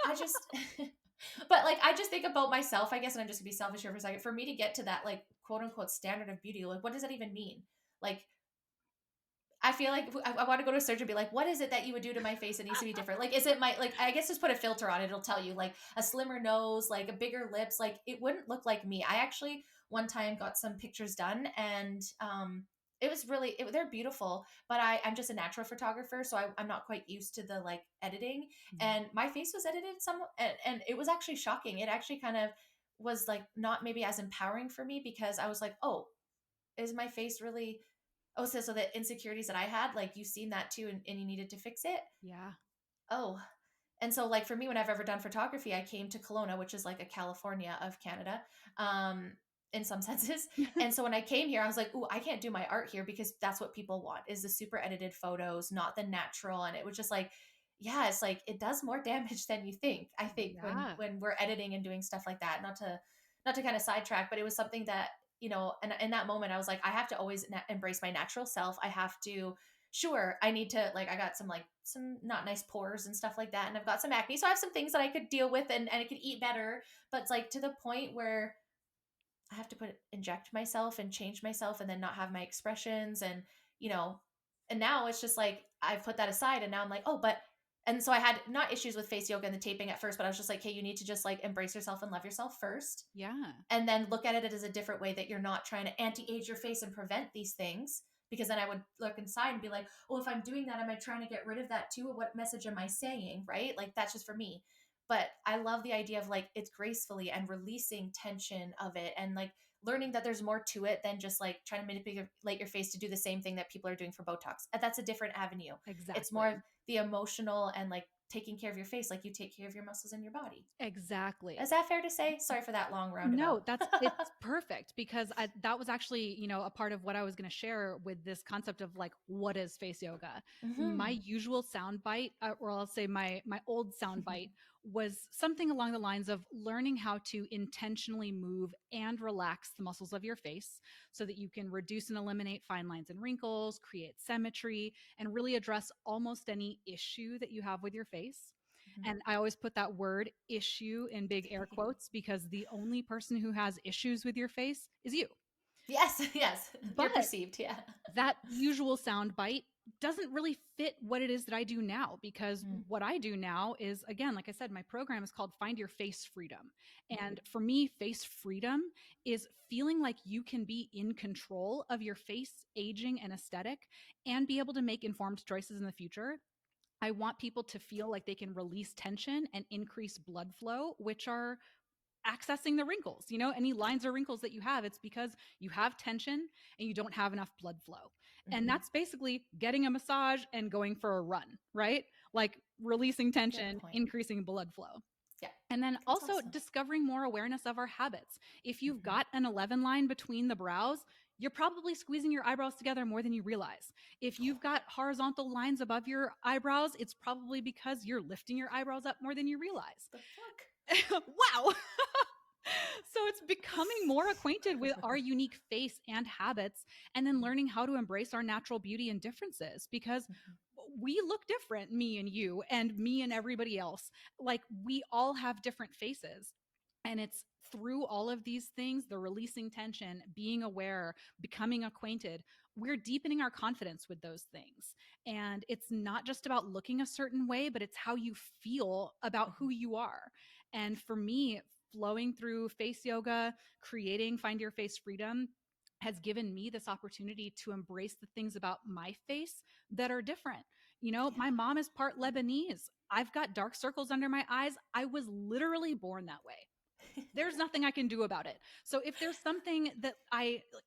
I just, but like, I just think about myself, I guess, and I'm just gonna be selfish here for a second. For me to get to that, like, quote unquote standard of beauty, like, what does that even mean? Like, I feel like I want to go to a surgeon and be like, what is it that you would do to my face that needs to be different? Like, is it I guess just put a filter on it. It'll tell you like a slimmer nose, like a bigger lips. Like it wouldn't look like me. I actually one time got some pictures done, and it was really they're beautiful, but I'm just a natural photographer, so I'm not quite used to the like editing. Mhm. And my face was edited some, and it was actually shocking. It actually kind of was like not maybe as empowering for me, because I was like, oh, is my face really, oh, so the insecurities that I had, like you've seen that too, and you needed to fix it. Yeah. Oh, and so like for me, when I've ever done photography, I came to Kelowna, which is like a California of Canada, um, in some senses. And so when I came here, I was like, "Ooh, I can't do my art here because that's what people want, is the super edited photos, not the natural." And it was just like, yeah, it's like it does more damage than you think. I think Yeah. when we're editing and doing stuff like that, not to kind of sidetrack, but it was something that, and in that moment, I was like, I have to always embrace my natural self. I have to, sure, I need to, like, I got some not nice pores and stuff like that, and I've got some acne, so I have some things that I could deal with, and I could eat better. But it's like to the point where I have to inject myself and change myself and then not have my expressions, and you know and now it's just like I've put that aside, and now I'm like, oh, but, and so I had not issues with face yoga and the taping at first, but I was just like, hey, you need to just like embrace yourself and love yourself first, Yeah. and then look at it as a different way, that you're not trying to anti-age your face and prevent these things. Because then I would look inside and be like, oh, if I'm doing that, am I trying to get rid of that too? What message am I saying? Right? Like that's just for me. But I love the idea of like it's gracefully and releasing tension of it, and like learning that there's more to it than just like trying to manipulate your face to do the same thing that people are doing for Botox. And that's a different avenue. It's more of Exactly. the emotional and like taking care of your face like you take care of your muscles in your body. Exactly. Is that fair to say? Sorry for that long No, roundabout. it's perfect because that was actually, a part of what I was going to share with this concept of like what is face yoga. My Hmm. usual sound bite, or I'll say my old sound bite, was something along the lines of learning how to intentionally move and relax the muscles of your face so that you can reduce and eliminate fine lines and wrinkles, create symmetry, and really address almost any issue that you have with your face. And I always put that word issue in big air quotes because the only person who has issues with your face is you. Yes, yes. You're But perceived, yeah. that usual sound bite doesn't really fit what it is that I do now, because Mm, what I do now is, again, like I said, my program is called Find Your Face Freedom. mhm, And for me, face freedom is feeling like you can be in control of your face aging and aesthetic and be able to make informed choices in the future. I want people to feel like they can release tension and increase blood flow, which are accessing the wrinkles. Any lines or wrinkles that you have, it's because you have tension and you don't have enough blood flow. And mhm. that's basically getting a massage and going for a run, right? Like releasing Good tension, point. increasing blood flow. Yeah, And then that's also awesome. discovering more awareness of our habits. If you've Mhm. got an 11 line between the brows, you're probably squeezing your eyebrows together more than you realize. If Oh, you've got horizontal lines above your eyebrows, it's probably because you're lifting your eyebrows up more than you realize. the fuck? Wow. So it's becoming more acquainted with our unique face and habits, and then learning how to embrace our natural beauty and differences, because Mhm. we look different, me and you, and me and everybody else. Like we all have different faces. And it's through all of these things, the releasing tension, being aware, becoming acquainted, we're deepening our confidence with those things. And it's not just about looking a certain way, but it's how you feel about Mhm. who you are. And for me, flowing through face yoga, creating Find Your Face Freedom has given me this opportunity to embrace the things about my face that are different. My Yeah. mom is part Lebanese. I've got dark circles under my eyes. I was literally born that way. There's nothing I can do about it. So if there's something that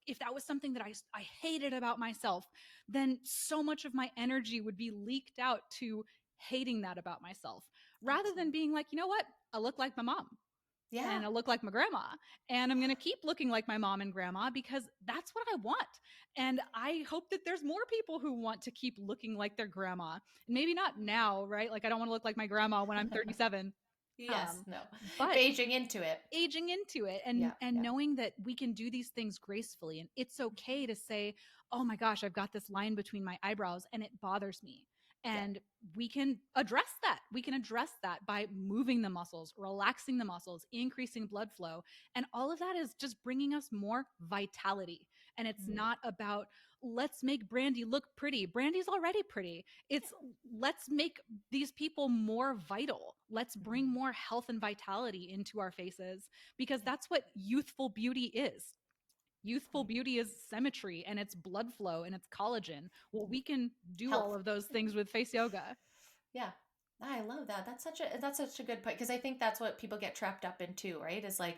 if that was something that I hated about myself, then so much of my energy would be leaked out to hating that about myself, rather than Absolutely. being like, you know what? I look like my mom Yeah. and I look like my grandma. And I'm going to keep looking like my mom and grandma because that's what I want. And I hope that there's more people who want to keep looking like their grandma. Maybe not now, right? Like I don't want to look like my grandma when I'm 37. Yes. Um, No. but Aging into it. aging into it, and Yeah. and Yeah. knowing that we can do these things gracefully, and it's okay to say, oh my gosh, I've got this line between my eyebrows and it bothers me. Yeah. And we can address that by moving the muscles, relaxing the muscles, increasing blood flow, and all of that is just bringing us more vitality. And it's Mm. not about, let's make Brandy look pretty. Brandy's already pretty. It's, let's make these people more vital. Let's bring Mhm. more health and vitality into our faces, because Yeah. that's what youthful beauty is. Youthful beauty is symmetry and it's blood flow and it's collagen. Well, we can do Health. all of those things with face yoga. Yeah. I love that. That's such a good point, because I think that's what people get trapped up in too, right? Is like,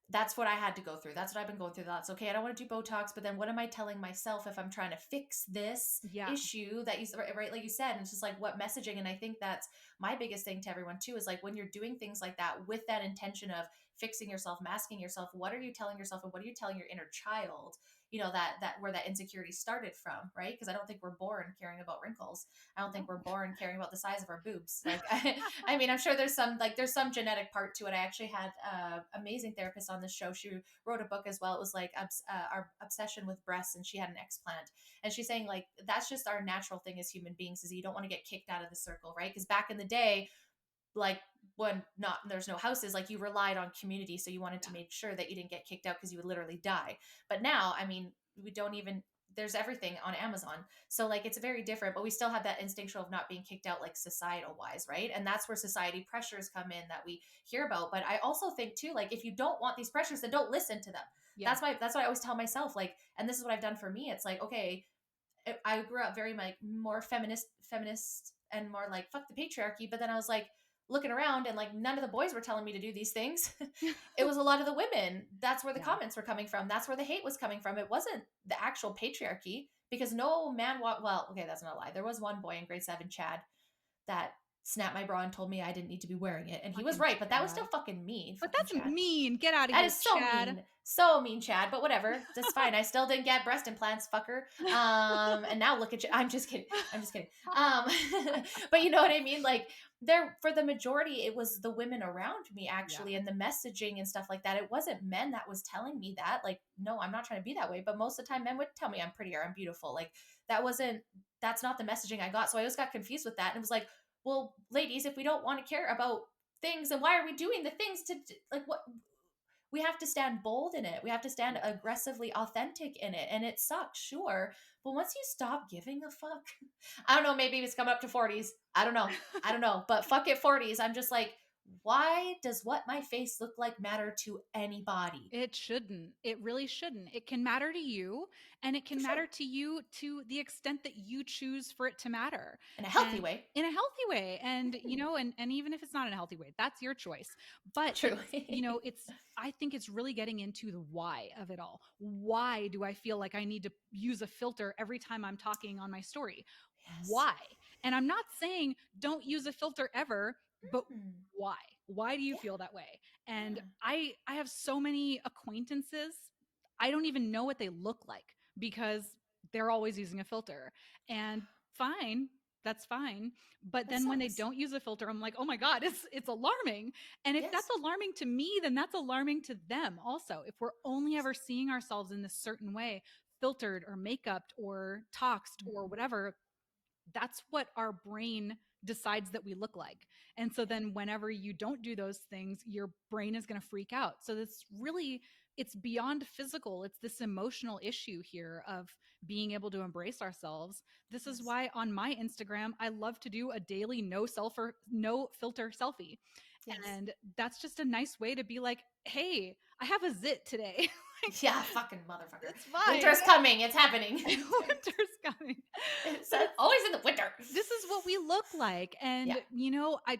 that's what I had to go through. That's what I've been going through. That's okay. I don't want to do Botox, but then what am I telling myself if I'm trying to fix this Yeah. issue that you right, like you said? And it's just like, what messaging? And I think that's my biggest thing to everyone too, is like, when you're doing things like that with that intention of fixing yourself, masking yourself, what are you telling yourself, and what are you telling your inner child? That where that insecurity started from, right? Because I don't think we're born caring about wrinkles. I don't think we're born caring about the size of our boobs. Like, I mean, I'm sure there's some genetic part to it. I actually had amazing therapist on this show. She wrote a book as well. It was like our obsession with breasts, and she had an explant. And she's saying, like, that's just our natural thing as human beings, is you don't want to get kicked out of the circle, right? Because back in the day, like, when not there's no houses, like, you relied on community, so you wanted to make sure that you didn't get kicked out, because you would literally die. But now, I mean, we don't even there's everything on Amazon, so like, it's very different, but we still have that instinctual of not being kicked out, like, societal wise, right? And that's where society pressures come in that we hear about. But I also think too, like, if you don't want these pressures, then don't listen to them. Yeah. That's what I always tell myself, like, and this is what I've done for me. It's like, okay, I grew up very, like, more feminist and more like, fuck the patriarchy. But then I was like, looking around, and like, none of the boys were telling me to do these things. It was a lot of the women. That's where the Yeah. comments were coming from. That's where the hate was coming from. It wasn't the actual patriarchy, because no man well, okay, that's not a lie. There was one boy in grade 7, Chad, that snapped my bra and told me I didn't need to be wearing it. And he was Fucking right, but that was Chad. still fucking mean. But Fucking that's Chad. mean. Get out of That here, is so Chad. mean. So mean, Chad. But whatever. That's fine. I still didn't get breast implants, fucker. And now look at you. I'm just kidding. I'm just kidding. But you know what I mean? Like, there, for the majority, it was the women around me, actually, Yeah. and the messaging and stuff like that. It wasn't men that was telling me that. Like, no, I'm not trying to be that way. But most of the time, men would tell me I'm prettier, I'm beautiful. Like, that's not the messaging I got. So I always got confused with that. And it was like, well, ladies, if we don't want to care about things, then why are we doing the things to, like, what? We have to stand bold in it. We have to stand aggressively authentic in it. And it sucks, sure. But once you stop giving a fuck, I don't know, maybe it's coming up to 40s. I don't know. But fuck it, 40s. I'm just like, why does what my face look like matter to anybody? It shouldn't. It really shouldn't. It can matter to you, and it can For matter sure. to you to the extent that you choose for it to matter. In a healthy And way. in a healthy way. And, and even if it's not in a healthy way, that's your choice. But True. I think it's really getting into the why of it all. Why do I feel like I need to use a filter every time I'm talking on my story? Yes. Why? And I'm not saying don't use a filter ever, but Mm. why? Why do you Yeah. feel that way? And Yeah. I have so many acquaintances, I don't even know what they look like because they're always using a filter. And fine, that's fine. But That then when they sucks. don't use a filter, I'm like, oh my God, it's alarming. And if that's Yes. alarming to me, then that's alarming to them also. If we're only ever seeing ourselves in this certain way, filtered or makeup or toxed or Mhm. whatever, that's what our brain decides that we look like. And so Yeah. then whenever you don't do those things, your brain is going to freak out. So this really, it's beyond physical. It's this emotional issue here of being able to embrace ourselves. This is Yes. why on my Instagram, I love to do a daily no filter selfie. Yes. And that's just a nice way to be like, hey, I have a zit today. Like, Yeah, fucking motherfucker. it's fine. Winter's coming. It's happening. Winter's coming. It's But it's always in the winter. this is what we look like. And Yeah. I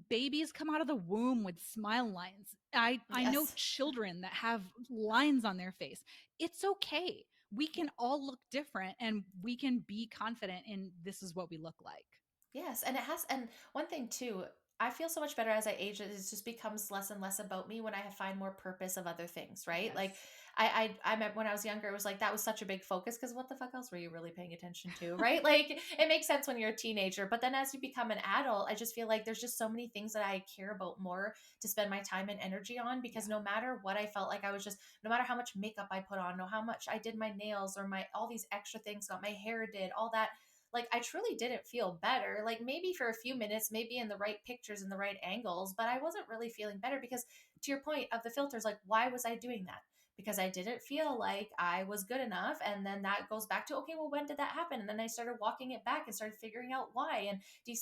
babies come out of the womb with smile lines. I know Yes. children that have lines on their face. It's okay. We Yeah. can all look different and we can be confident in this is what we look like. Yes, and one thing too, I feel so much better as I age. It just becomes less and less about me when I find more purpose of other things, right? Like, Yes. I remember when I was younger, it was like, that was such a big focus, because what the fuck else were you really paying attention to, right? Like, it makes sense when you're a teenager, but then as you become an adult, I just feel like there's just so many things that I care about more to spend my time and energy on, because no matter what, I felt like I was just, no matter how much makeup I put on, no how much I did my nails or my all these extra things, got my hair did, all that, like, I truly didn't feel better. Like, maybe for a few minutes, maybe in the right pictures and the right angles, but I wasn't really feeling better, because, to your point of the filters, like, why was I doing that? because I didn't feel like I was good enough. And then that goes back to, okay, well, when did that happen? And then I started walking it back and started figuring out why and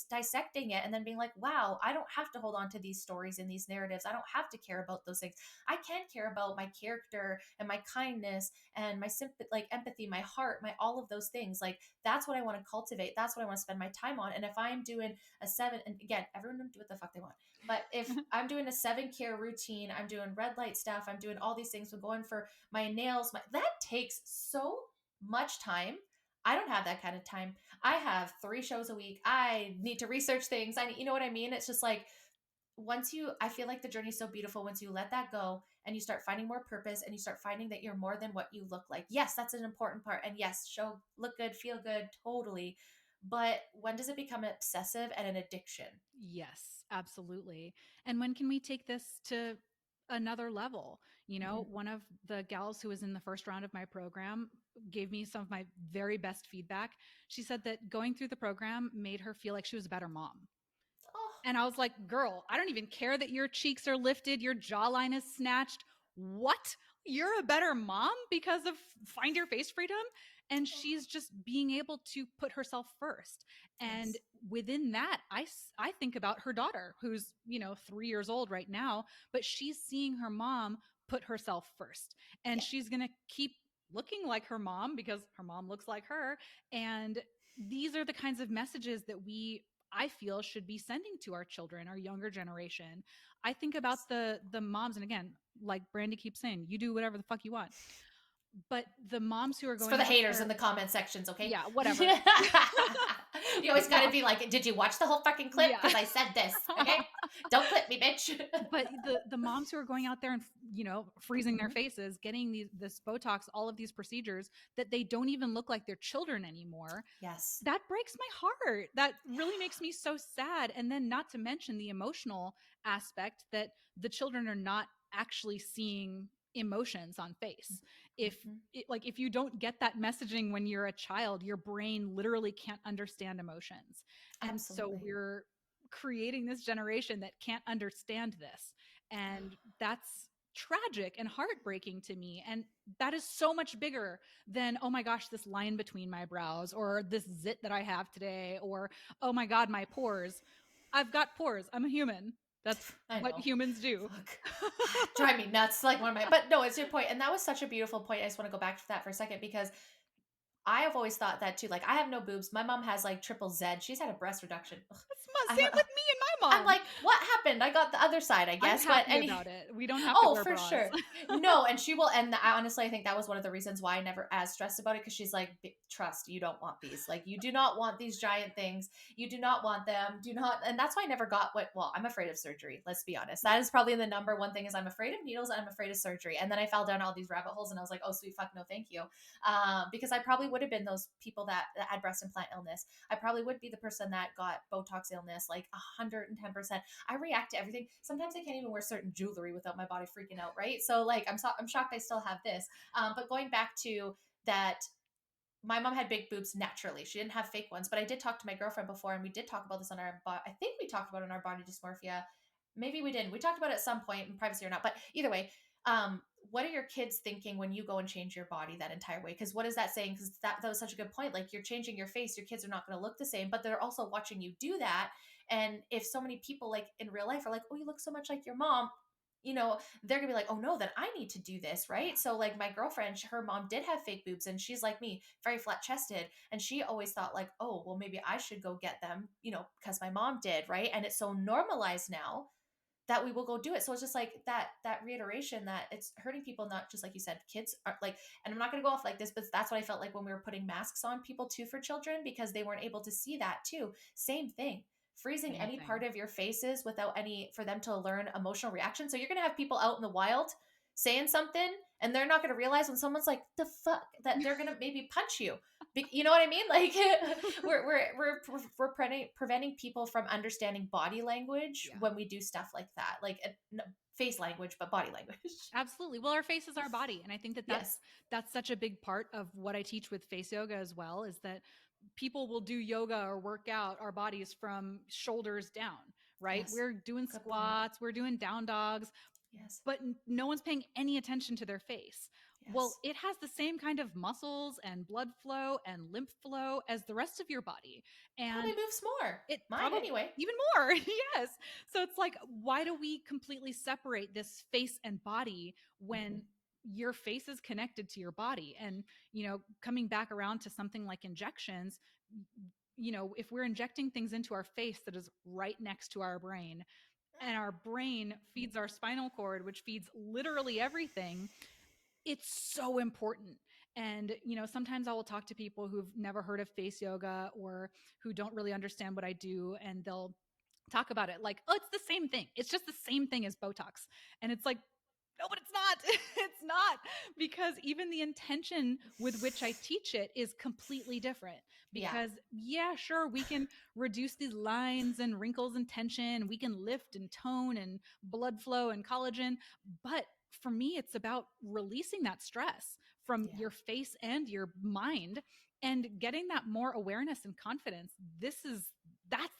dissecting it, and then being like, wow, I don't have to hold on to these stories and these narratives. I don't have to care about those things. I can care about my character and my kindness and my sympathy, like empathy, my heart, my all of those things. Like that's what I want to cultivate. That's what I want to spend my time on. And if I'm doing a 7, and again, everyone can do what the fuck they want, but if I'm doing a 7 care routine, I'm doing red light stuff, I'm doing all these things, I'm going for my nails, that takes so much time. I don't have that kind of time. I have 3 shows a week. I need to research things. You know what I mean? It's just like, I feel like the journey is so beautiful once you let that go and you start finding more purpose and you start finding that you're more than what you look like. Yes, that's an important part. And yes, look good, feel good, totally. But when does it become obsessive and an addiction? Yes, absolutely. And when can we take this to another level? Mm-hmm. One of the gals who was in the first round of my program gave me some of my very best feedback. She said that going through the program made her feel like she was a better mom. Oh, And I was like, girl, I don't even care that your cheeks are lifted, your jawline is snatched. What? You're a better mom because of Find Your Face Freedom? And oh, she's just being able to put herself first. And yes. within that, I think about her daughter, who's, 3 years old right now, but she's seeing her mom put herself first. And Yeah. she's going to keep looking like her mom because her mom looks like her. And these are the kinds of messages that I feel should be sending to our children, our younger generation. I think about the moms, and again, like Brandy keeps saying, you do whatever the fuck you want. But the moms who are It's for going the out haters in there, the comment sections, okay? yeah, whatever. You always got to Yeah, be like, did you watch the whole fucking clip? yeah. Because I said this, okay? Don't clip me, bitch. But the moms who are going out there and freezing their Mhm. faces, getting this Botox, all of these procedures that they don't even look like their children anymore, Yes. that breaks my heart. That really makes me so sad. And then, not to mention the emotional aspect that the children are not actually seeing emotions on face. If Mhm. if you don't get that messaging when you're a child, your brain literally can't understand emotions. And so Absolutely. we're creating this generation that can't understand this. And that's tragic and heartbreaking to me. And that is so much bigger than, oh my gosh, this line between my brows, or this zit that I have today, or oh my God, my pores. I've got pores. I'm a human. That's I what know. humans do. Fuck. Drive me nuts. Like one of my, but no, it's your point. And that was such a beautiful point. I just want to go back to that for a second because I have always thought that too. Like I have no boobs. My mom has like triple Z. She's had a breast reduction. Ugh. That's I'm, same with me and my I'm mom. like, what happened? I got the other side, I I'm guess. But happy about it. We don't have to oh, wear for bras. sure. No, and she will. And I honestly, I think that was one of the reasons why I never as stressed about it because she's like, trust, you don't want these. Like, you do not want these giant things. You do not want them. Do not. And that's why I never got what. Well, I'm afraid of surgery. Let's be honest. That is probably the number one thing is I'm afraid of needles and I'm afraid of surgery. And then I fell down all these rabbit holes and I was like, oh sweet fuck, no, thank you. Because I probably would have been those people that had breast implant illness. I probably would be the person that got Botox illness, like 110%. I react to everything. Sometimes I can't even wear certain jewelry without my body freaking out, right? So like I'm shocked I still have this. But going back to that, my mom had big boobs naturally. She didn't have fake ones, but I did talk to my girlfriend before, and we did talk about this on our. I think we talked about it on our body dysmorphia. Maybe we didn't. We talked about it at some point in privacy or not. But either way, what are your kids thinking when you go and change your body that entire way? Because what is that saying? Because that was such a good point. Like you're changing your face, your kids are not going to look the same, but they're also watching you do that. And if so many people like in real life are like, oh, you look so much like your mom, they're gonna be like, oh no, then I need to do this, right? So like my girlfriend, her mom did have fake boobs and she's like me, very flat chested. And she always thought like, oh, well, maybe I should go get them, because my mom did, right? And it's so normalized now that we will go do it. So it's just like that reiteration that it's hurting people, not just like you said, kids are like, and I'm not gonna go off like this, but that's what I felt like when we were putting masks on people too for children, because they weren't able to see that too. Same thing. Freezing Same any part thing. of your faces without any for them to learn emotional reaction. So you're gonna have people out in the wild saying something and they're not gonna realize when someone's like the fuck that they're gonna maybe punch you. You know what I mean? Like we're preventing people from understanding body language Yeah. when we do stuff like that, like face language, but body language. Absolutely. Well, our face is our body, and I think that Yes, that's such a big part of what I teach with face yoga as well, is that people will do yoga or work out our bodies from shoulders down, right? yes, We're doing good point. squats, we're doing down dogs. Yes. but no one's paying any attention to their face. Well, Yes. it has the same kind of muscles and blood flow and lymph flow as the rest of your body. Probably And moves more. it Mine probably anyway. even more. Yes. So it's like, why do we completely separate this face and body when your face is connected to your body? And, coming back around to something like injections, if we're injecting things into our face that is right next to our brain, and our brain feeds our spinal cord, which feeds literally everything, it's so important. And, sometimes I will talk to people who've never heard of face yoga or who don't really understand what I do. And they'll talk about it like, oh, it's the same thing. It's just the same thing as Botox. And it's like, no, but it's not. It's not, because even the intention with which I teach it is completely different. Yeah. Because, yeah, sure, we can reduce these lines and wrinkles and tension. We can lift and tone and blood flow and collagen. But for me, it's about releasing that stress from Yeah. your face and your mind and getting that more awareness and confidence. That's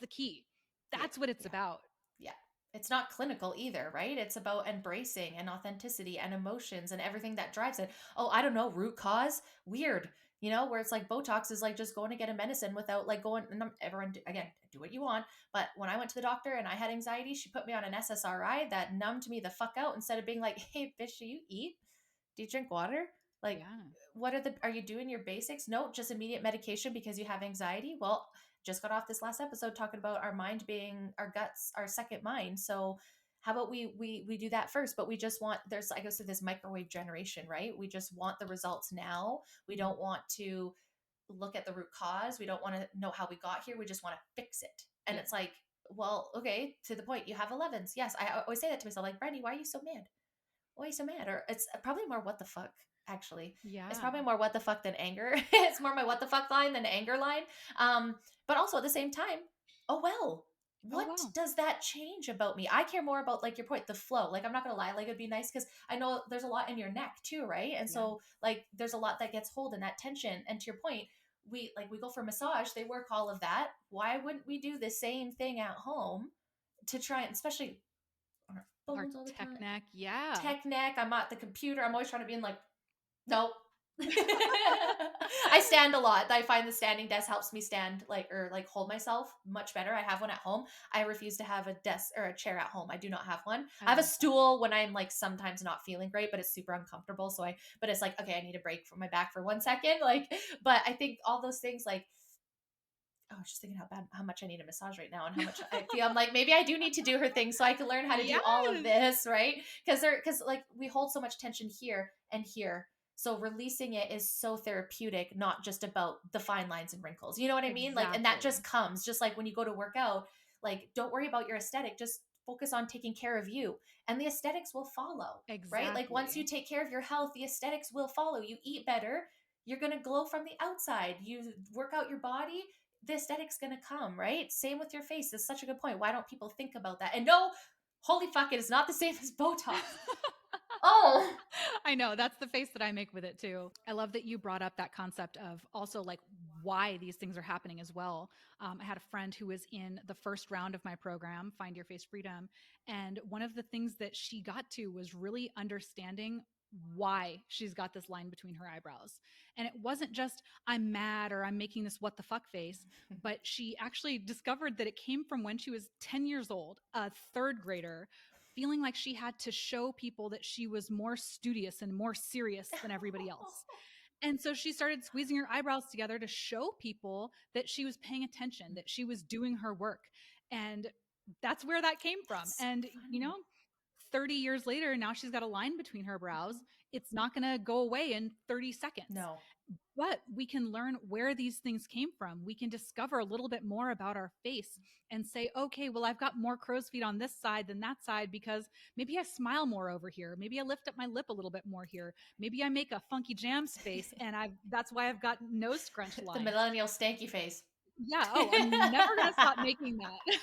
the key. Yeah. That's what it's Yeah. about. Yeah. It's not clinical either, right? It's about embracing and authenticity and emotions and everything that drives it. Oh, I don't know, root cause? Weird. Where it's like Botox is like just going to get a medicine without like going, and everyone, again, do what you want. But when I went to the doctor and I had anxiety, she put me on an SSRI that numbed me the fuck out instead of being like, hey, bitch, do you eat? Do you drink water? Like, Yeah. are you doing your basics? No, just immediate medication because you have anxiety. Well, just got off this last episode talking about our mind being our guts, our second mind. So how about we do that first? But we just want, there's, I guess, this microwave generation, right? We just want the results now. We don't want to look at the root cause. We don't want to know how we got here. We just want to fix it. And Yeah. it's like, well, okay, to the point, you have 11s. Yes, I always say that to myself, like, Brandy, why are you so mad? Why are you so mad? Or it's probably more what the fuck, actually. It's Yeah. probably more what the fuck than anger. It's more my what the fuck line than anger line. But also at the same time, oh well, Oh, what well. does that change about me? I care more about, like, your point, the flow. Like, I'm not gonna lie, like, it'd be nice because I know there's a lot in your neck too, right? And Yeah. so like there's a lot that gets hold in that tension. And to your point, we go for massage, they work all of that. Why wouldn't we do the same thing at home to try and, especially on our Our phones all the tech time, neck. Yeah. tech neck. I'm at the computer. I'm always trying to be in like, nope. I stand a lot. I find the standing desk helps me stand, like, or like hold myself much better. I have one at home. I refuse to have a desk or a chair at home. I do not have one. I I have a love that. stool when I'm like sometimes not feeling great, but it's super uncomfortable. But it's like, okay, I need a break from my back for 1 second. Like, but I think all those things, like, oh, I was just thinking how much I need a massage right now and how much I feel. I'm like, maybe I do need to do her thing so I can learn how to do all of Yes. this, right? Because like we hold so much tension here and here. So releasing it is so therapeutic, not just about the fine lines and wrinkles. You know what I mean? Like, and that Exactly. just comes just like when you go to work out, like, don't worry about your aesthetic, just focus on taking care of you and the aesthetics will follow, right? Like once you Exactly. take care of your health, the aesthetics will follow. You eat better, you're going to glow from the outside. You work out your body, the aesthetic's gonna come, right? Same with your face. It's such a good point. Why don't people think about that? And no, holy fuck, it is not the same as Botox. Oh, I know, that's the face that I make with it too. I love that you brought up that concept of also like why these things are happening as well. I had a friend who was in the first round of my program, Find Your Face Freedom. And one of the things that she got to was really understanding why she's got this line between her eyebrows. And it wasn't just, I'm mad or I'm making this what the fuck face, but she actually discovered that it came from when she was 10 years old, a third grader, feeling like she had to show people that she was more studious and more serious than everybody else. And so she started squeezing her eyebrows together to show people that she was paying attention, that she was doing her work. And that's where that came from. that's so And, funny. 30 years later, now she's got a line between her brows. It's not going to go away in 30 seconds. No. But we can learn where these things came from. We can discover a little bit more about our face and say, okay, well, I've got more crow's feet on this side than that side because maybe I smile more over here. Maybe I lift up my lip a little bit more here. Maybe I make a funky jams face and that's why I've got nose scrunch The line. millennial stanky face. Yeah. Oh, I'm never going to stop making that.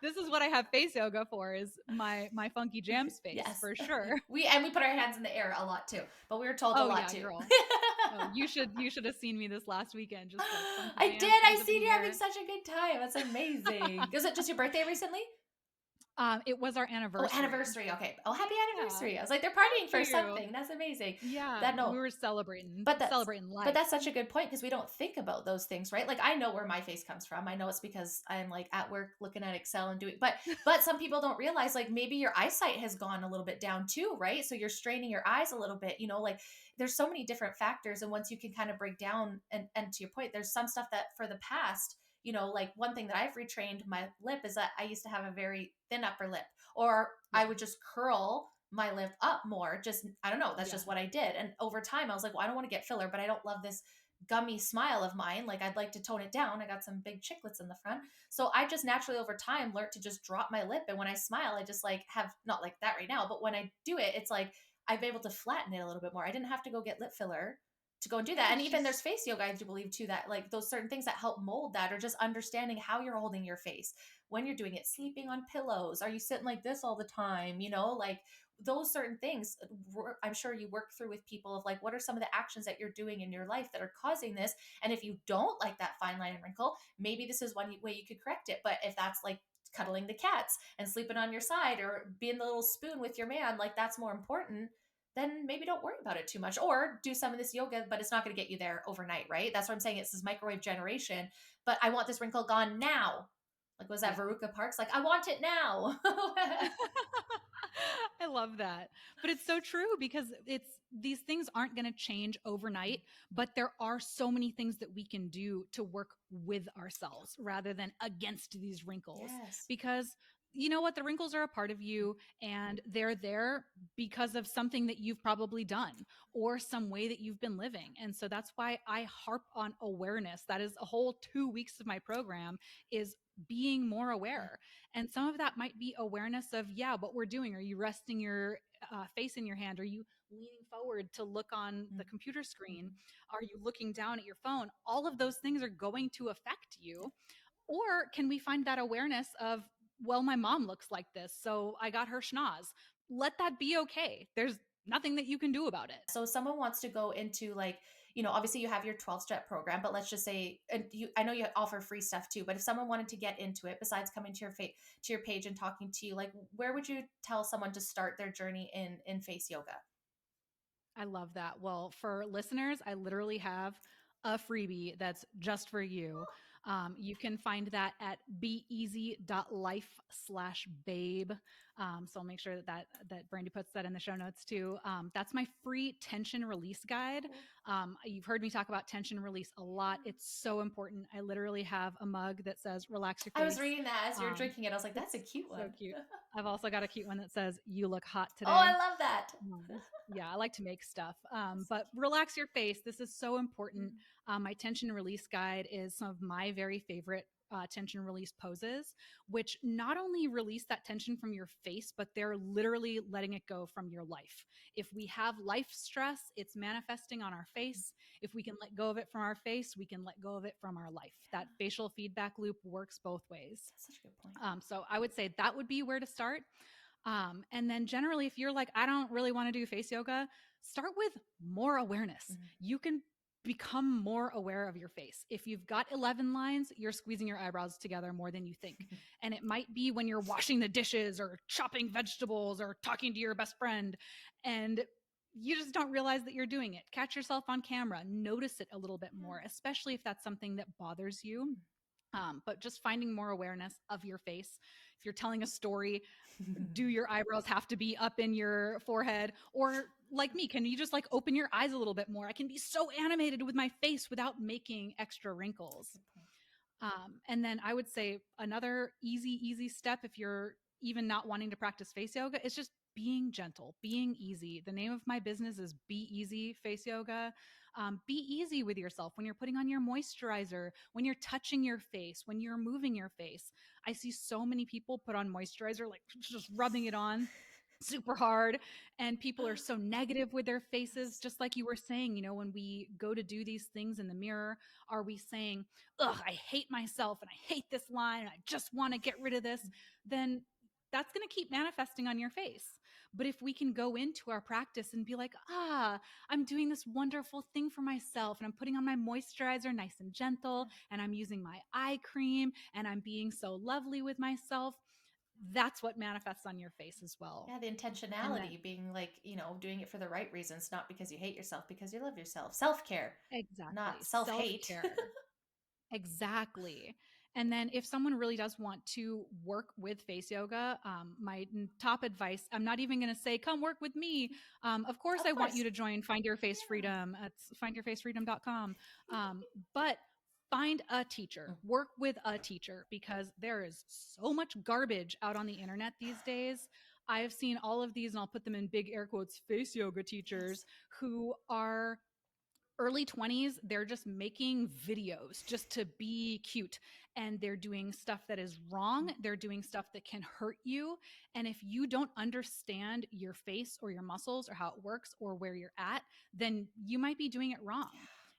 This is what I have face yoga for, is my funky jams face Yes. for sure. We put our hands in the air a lot too, but we were told a Oh lot yeah, too. girl. Oh, you should have seen me this last weekend. Just like funky I jams, did. I hands up in seen the you having air. such a good time. That's amazing. Was it just your birthday recently? It was our Oh, anniversary. anniversary. Okay. Oh, happy Yeah. anniversary. I was like, they're Thank partying for you. something. That's amazing. Yeah, That we no, were celebrating but that's celebrating but life. that's such a good point because we don't think about those things, right? Like I know where my face comes from. I know it's because I'm like at work looking at Excel and doing but some people don't realize like maybe your eyesight has gone a little bit down too, right? So you're straining your eyes a little bit, like there's so many different factors and once you can kind of break down and to your point, there's some stuff that for the past, like one thing that I've retrained my lip is that I used to have a very thin upper lip or Yeah. I would just curl my lip up more. Just, I don't know. That's Yeah. just what I did. And over time, I was like, well, I don't want to get filler, but I don't love this gummy smile of mine. Like, I'd like to tone it down. I got some big chiclets in the front. So I just naturally over time learned to just drop my lip. And when I smile, I just like have not like that right now, but when I do it, it's like I'm able to flatten it a little bit more. I didn't have to go get lip filler to go and do that. And It's even there's just face yoga, I do believe too, that like those certain things that help mold that or just understanding how you're holding your face when you're doing it, sleeping on pillows. Are you sitting like this all the time? Like those certain things I'm sure you work through with people of like what are some of the actions that you're doing in your life that are causing this, and if you don't like that fine line and wrinkle, maybe this is one way you could correct it. But if that's like cuddling the cats and sleeping on your side or being the little spoon with your man, like that's more important, then maybe don't worry about it too much or do some of this yoga, but it's not going to get you there overnight, right? That's what I'm saying. It's this microwave generation, but I want this wrinkle gone now. Like, was that yeah. Veruca Parks? Like, I want it now. I love that. But it's so true because these things aren't going to change overnight, but there are so many things that we can do to work with ourselves rather than against these wrinkles. Yes. Because you know what? The wrinkles are a part of you and they're there because of something that you've probably done or some way that you've been living. And so that's why I harp on awareness. That is a whole 2 weeks of my program is being more Yeah. aware. And some of that might be awareness of, yeah, what we're doing. Are you resting your face in your hand? Are you leaning forward to look on the computer screen? Mm-hmm. Are you looking down at your phone? All of those things are going to affect Yeah. you. Or can we find that awareness of, well, my mom looks like this, so I got her schnoz. Let that be okay. There's nothing that you can do about it. So if someone wants to go into like, obviously you have your 12-step program, but let's just say, and I know you offer free stuff too, but if someone wanted to get into it, besides coming to your page and talking to you, like where would you tell someone to start their journey in face yoga? I love that. Well, for listeners, I literally have a freebie that's just for you. You can find that at beeasy.life/babe. So I'll make sure that Brandy puts that in the show notes too. That's my free tension release guide. Cool. You've heard me talk about tension release a lot. It's so important. I literally have a mug that says "Relax your I was face." reading that as you're Um, drinking it. I was like, that's a it's cute so one. cute. I've also got a cute one that says "You look hot Oh, today." I love that. Yeah, I like to make stuff. So But relax your face. This is so cute. important. My tension release guide is some of my very favorite tension release poses, which not only release that tension from your face, but they're literally letting it go from your life. If we have life stress, it's manifesting on our face. If we can let go of it from our face, we can let go of it from our life. That facial feedback loop works both ways. That's such a good point. So I would say that would be where to start. And then generally, if you're like, I don't really want to do face yoga, start with more awareness. Mhm. You can become more aware of your face. If you've got 11 lines, you're squeezing your eyebrows together more than you think. And it might be when you're washing the dishes or chopping vegetables or talking to your best friend. And you just don't realize that you're doing it. Catch yourself on camera, notice it a little bit more, especially if that's something that bothers you. But just finding more awareness of your face. If you're telling a story, do your eyebrows have to be up in your forehead? Or like me, can you just like open your eyes a little bit more? I can be so animated with my face without making extra wrinkles. Good point. And then I would say another easy step if you're even not wanting to practice face yoga is just being gentle, being easy. The name of my business is Be Easy Face Yoga. Be easy with yourself when you're putting on your moisturizer, when you're touching your face, when you're moving your face. I see so many people put on moisturizer, like just rubbing it on super hard, and people are so negative with their faces. Yes. Just like you were saying, when we go to do these things in the mirror, are we saying, ugh, I hate myself and I hate this line and I just want to get rid of this? Then that's going to keep manifesting on your face. But if we can go into our practice and be like, I'm doing this wonderful thing for myself and I'm putting on my moisturizer nice and gentle and I'm using my eye cream and I'm being so lovely with myself, that's what manifests on your face as well. Yeah, the And then intentionality being like, doing it for the right reasons, not because you hate yourself, because you love yourself. Self-care, exactly, not self-hate. self-care. Exactly. And then if someone really does want to work with face yoga, my top advice, I'm not even going to say, come work with me. Of course, Of I want you course. to join Find Your Face Yeah. Freedom at findyourfacefreedom.com. But find a teacher, Mm, work with a teacher, because there is so much garbage out on the internet these days. I have seen all of these, and I'll put them in big air quotes, face yoga yes. teachers who are early 20s. They're just making videos just to be cute, and they're doing stuff that is wrong, Mm, they're doing stuff that can hurt you. And if you don't understand your face or your muscles or how it works or where you're at, then you might be doing it wrong.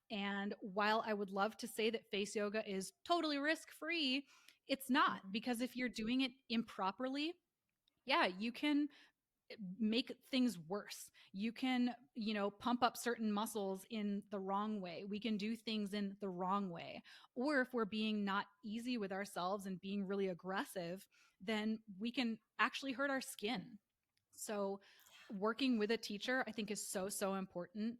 And while I would love to say that face yoga is totally risk free, it's yeah. not, Mm-mm. because if you're doing it improperly, yeah, you can make things worse. You can, pump up certain muscles in the wrong way. We can do things in the wrong way. Or if we're being not easy with ourselves and being really aggressive, then we can actually hurt our skin. So, working with a teacher, I think, is so, so important.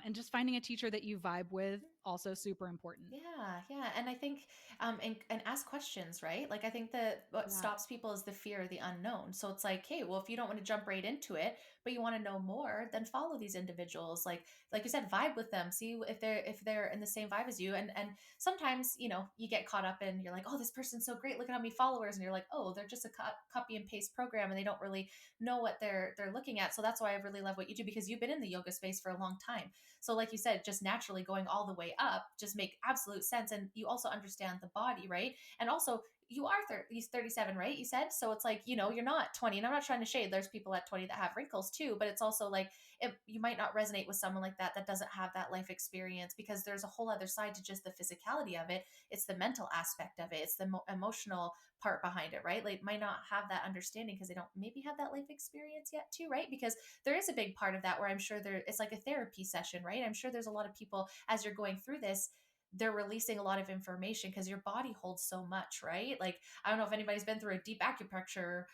And just finding a teacher that you vibe with, also super important. Yeah, yeah, and I think and ask questions, right? Like I think that what Yeah. stops people is the fear of the unknown. So it's like, hey, well, if you don't want to jump right into it, but you want to know more, then follow these individuals. Like you said, vibe with them. See if they're in the same vibe as you. And sometimes you get caught up in you're like, oh, this person's so great. Look at how many followers, and you're like, oh, they're just a copy and paste program, and they don't really know what they're looking at. So that's why I really love what you do because you've been in the yoga space for a long time. So, like you said, just naturally going all the way up just make absolute sense. And you also understand the body, right? And also, you are 37, right? You said so. It's like you're not 20, and I'm not trying to shade. There's people at 20 that have wrinkles too, but it's also like you might not resonate with someone like that doesn't have that life experience because there's a whole other side to just the physicality of it. It's the mental aspect of it. It's the emotional part behind it, right? Like might not have that understanding because they don't maybe have that life experience yet too, right? Because there is a big part of that where I'm sure it's like a therapy session, right? I'm sure there's a lot of people as you're going through this, they're releasing a lot of information because your body holds so much, right? Like I don't know if anybody's been through a deep acupuncture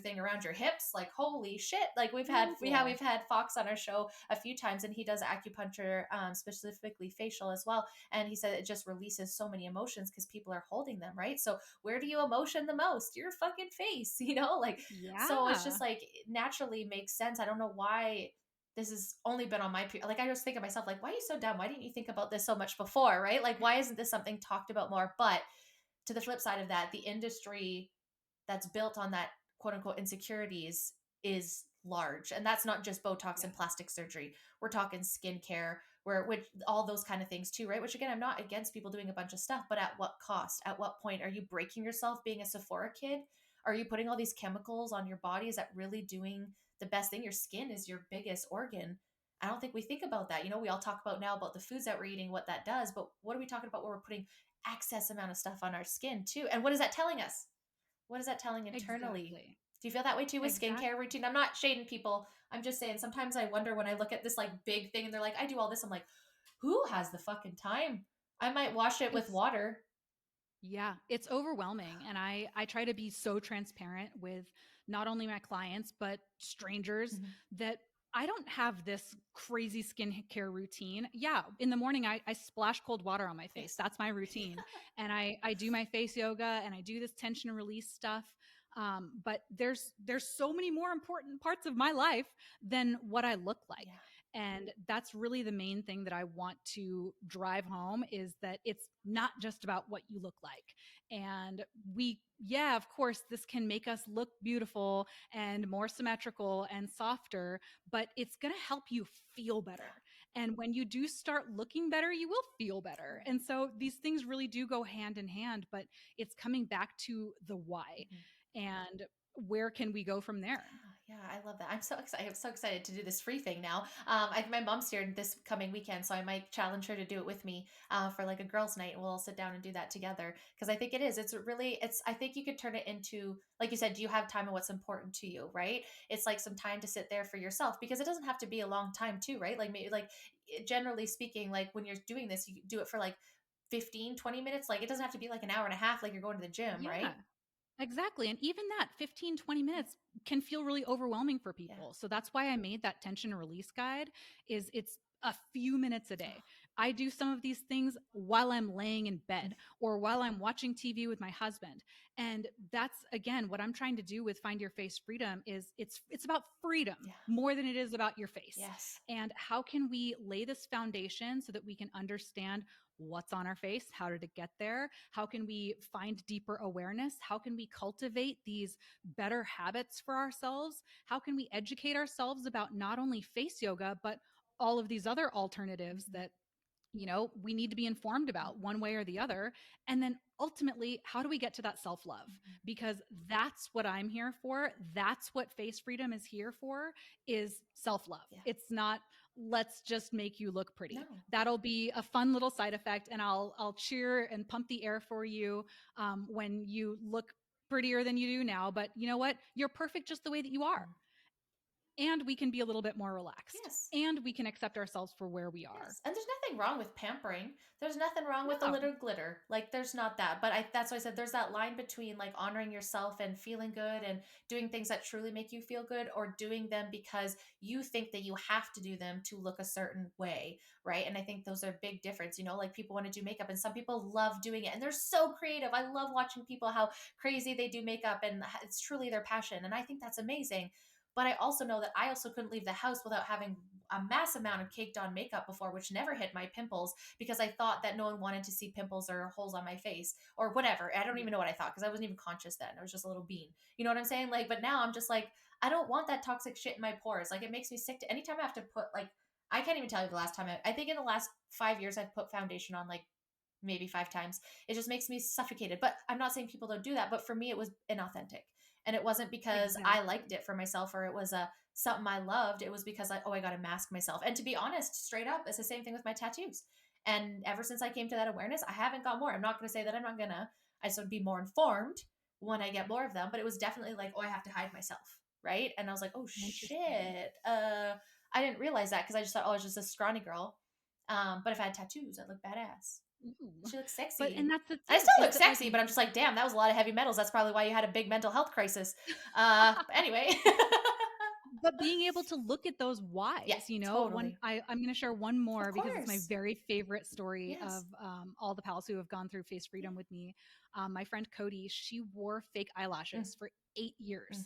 thing around your hips. Like holy shit! Like Ooh. we've had Fox on our show a few times, and he does acupuncture, specifically facial as well. And he said it just releases so many emotions because people are holding them, right? So where do you emotion the most? Your fucking face, like so it's Yeah. just like it naturally makes sense. I don't know why this has only been on my like I just think of myself like why are you so dumb, why didn't you think about this so much before, right? Like why isn't this something talked about more? But to the flip side of that, the industry that's built on that quote unquote insecurities is large, and that's not just Botox Yeah. and plastic surgery. We're talking skincare, where which all those kind of things too, right? Which again, I'm not against people doing a bunch of stuff, but at what cost? At what point are you breaking yourself being a Sephora kid? Are you putting all these chemicals on your body? Is that really doing the best thing? Your skin is your biggest organ. I don't think we think about that. We all talk about now about the foods that we're eating, what that does, but what are we talking about where we're putting excess amount of stuff on our skin too? And what is that telling us? What is that telling internally? Exactly. Do you feel that way too with skincare Exactly. routine? I'm not shading people. I'm just saying sometimes I wonder when I look at this like big thing and they're like, I do all this. I'm like, who has the fucking time? I might wash it with It's water. Yeah, it's overwhelming. And I try to be so transparent with not only my clients, but strangers, Mhm. that I don't have this crazy skincare routine. Yeah, in the morning, I splash cold water on my face. Yes. That's my routine. And I do my face yoga and I do this tension and release stuff. But there's so many more important parts of my life than what I look like. Yeah. And that's really the main thing that I want to drive home, is that it's not just about what you look like. And yeah, of course, this can make us look beautiful and more symmetrical and softer, but it's going to help you feel better. And when you do start looking better, you will feel better. And so these things really do go hand in hand, but it's coming back to the why. Mhm. And where can we go from there? Yeah, I love that. I'm so excited. I'm so excited to do this free thing now. My mom's here this coming weekend, so I might challenge her to do it with me for like a girls' night, and we'll all sit down and do that together. Because I think it is. It's really. It's. I think you could turn it into, like you said, do you have time and what's important to you, right? It's like some time to sit there for yourself because it doesn't have to be a long time too, right? Like maybe like generally speaking, like when you're doing this, you do it for like 15, 20 minutes. Like it doesn't have to be like an hour and a half, like you're going to the gym, Yeah. right? Exactly. And even that 15, 20 minutes can feel really overwhelming for Yeah. people. So that's why I made that tension release guide is it's a few minutes a day. I do some of these things while I'm laying in bed or while I'm watching TV with my husband. And that's again what I'm trying to do with Find Your Face Freedom is it's about freedom Yeah. more than it is about your face. Yes. And how can we lay this foundation so that we can understand what's on our face? How did it get there? How can we find deeper awareness? How can we cultivate these better habits for ourselves? How can we educate ourselves about not only face yoga, but all of these other alternatives Mhm. that we need to be informed about one way or the other. And then ultimately, how do we get to that self love? Mhm. Because that's what I'm here for. That's what Face Freedom is here for is self love. Yeah. It's not let's just make you look pretty. No. That'll be a fun little side effect, and I'll cheer and pump the air for you when you look prettier than you do now. But you know what? You're perfect just the way that you are. Mm. And we can be a little bit more relaxed, Yes. and we can accept ourselves for where we are. Yes, and there's nothing wrong with pampering. There's nothing wrong with a No. little glitter. Like there's not that. But that's why I said there's that line between like honoring yourself and feeling good and doing things that truly make you feel good or doing them because you think that you have to do them to look a certain way, right? And I think those are a big difference, like people want to do makeup and some people love doing it and they're so creative. I love watching people how crazy they do makeup and it's truly their passion and I think that's amazing. But I also know that I also couldn't leave the house without having a mass amount of caked on makeup before, which never hit my pimples because I thought that no one wanted to see pimples or holes on my face or whatever. I don't even know what I thought because I wasn't even conscious then. I was just a little bean. You know what I'm saying? Like, but now I'm just like, I don't want that toxic shit in my pores. Like, it makes me sick to anytime I have to put like, I can't even tell you the last time I think in the last 5 years I've put foundation on like maybe 5 times. It just makes me suffocated. But I'm not saying people don't do that, but for me it was inauthentic. And it wasn't because I liked Exactly. it for myself or it was a something I loved. It was because I got to mask myself. And to be honest, straight up, it's the same thing with my tattoos. And ever since I came to that awareness, I haven't got more. I'm not going to say that I'm not going to. I just would be more informed when I get more of them. But it was definitely like, I have to hide myself, right? And I was like, oh Interesting. shit. I didn't realize that because I just thought, it's just a scrawny girl. But if I had tattoos, I'd look badass. Ooh. She looks But and sexy. that's the I thing still is look that like sexy, but I'm just like, damn, that was a lot of heavy metals. That's probably why you had a big mental health crisis. Anyway. but being able to look at those Yeah, whys, totally. I'm going to share one Of more because it's my course. very favorite story Yes. of all the pals who have gone through Face Yeah. Freedom with me. My friend Cody, she wore fake Mm, eyelashes for 8 years, mm.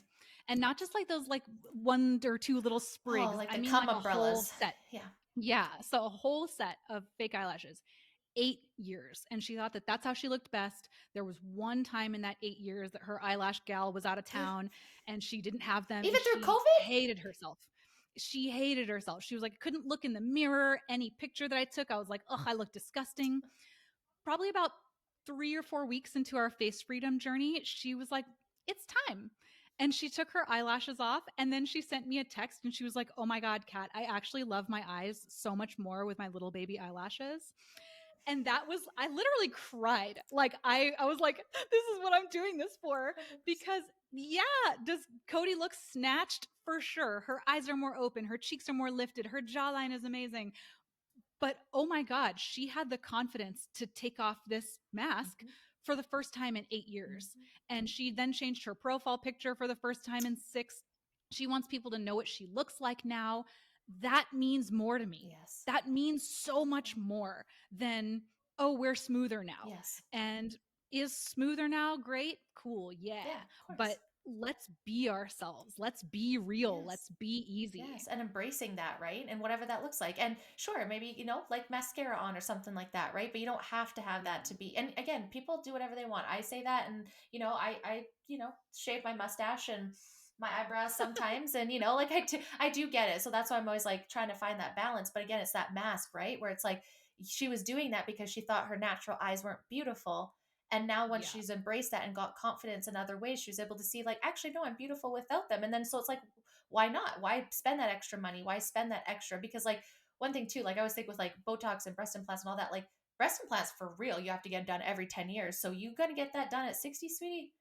and not just like those like one or two little Oh, sprigs. like I the mean cum like a whole umbrellas. set. Yeah. Yeah, so a whole set of fake eyelashes. 8 years. And she thought that that's how she looked best. There was one time in that 8 years that her eyelash gal was out of town and she didn't have them and Even through she COVID? hated herself. She hated herself. She was like, I couldn't look in the mirror. Any picture that I took, I was like, oh, I look disgusting. Probably about 3 or 4 weeks into our Face Freedom journey, she was like, it's time. And she took her eyelashes off and then she sent me a text and she was like, oh my God, Kat, I actually love my eyes so much more with my little baby eyelashes. And that was, I literally cried. Like I was like, this is what I'm doing this for. Because yeah, does Cody look snatched? For sure. Her eyes are more open, her cheeks are more lifted, her jawline is amazing. But oh my God, she had the confidence to take off this mask Mhm, for the first time in 8 years. mhm. And she then changed her profile picture for the first time in six. She wants people to know what she looks like now. That means more to me. Yes. That means so much more than, oh, we're smoother now. Yes. And is smoother now great? Cool. Yeah. Yeah, of But course. let's be ourselves. Let's be real. Yes. Let's be easy. Yes, and embracing that, right? And whatever that looks like. And sure, maybe, like mascara on or something like that, right? But you don't have to have Yeah. that to be. And again, people do whatever they want. I say that and, I shave my mustache and my eyebrows sometimes and like I do get it. So that's why I'm always like trying to find that balance. But again, it's that mask, right? Where it's like she was doing that because she thought her natural eyes weren't beautiful. And now once Yeah. she's embraced that and got confidence in other ways, she was able to see like, actually, no, I'm beautiful without them. And then so it's like, why not? Why spend that extra money? Why spend that extra? Because like one thing too, like I always think with like Botox and breast implants and all that, like breast implants for real, you have to get done every 10 years. So you got to get that done at 60, sweetie.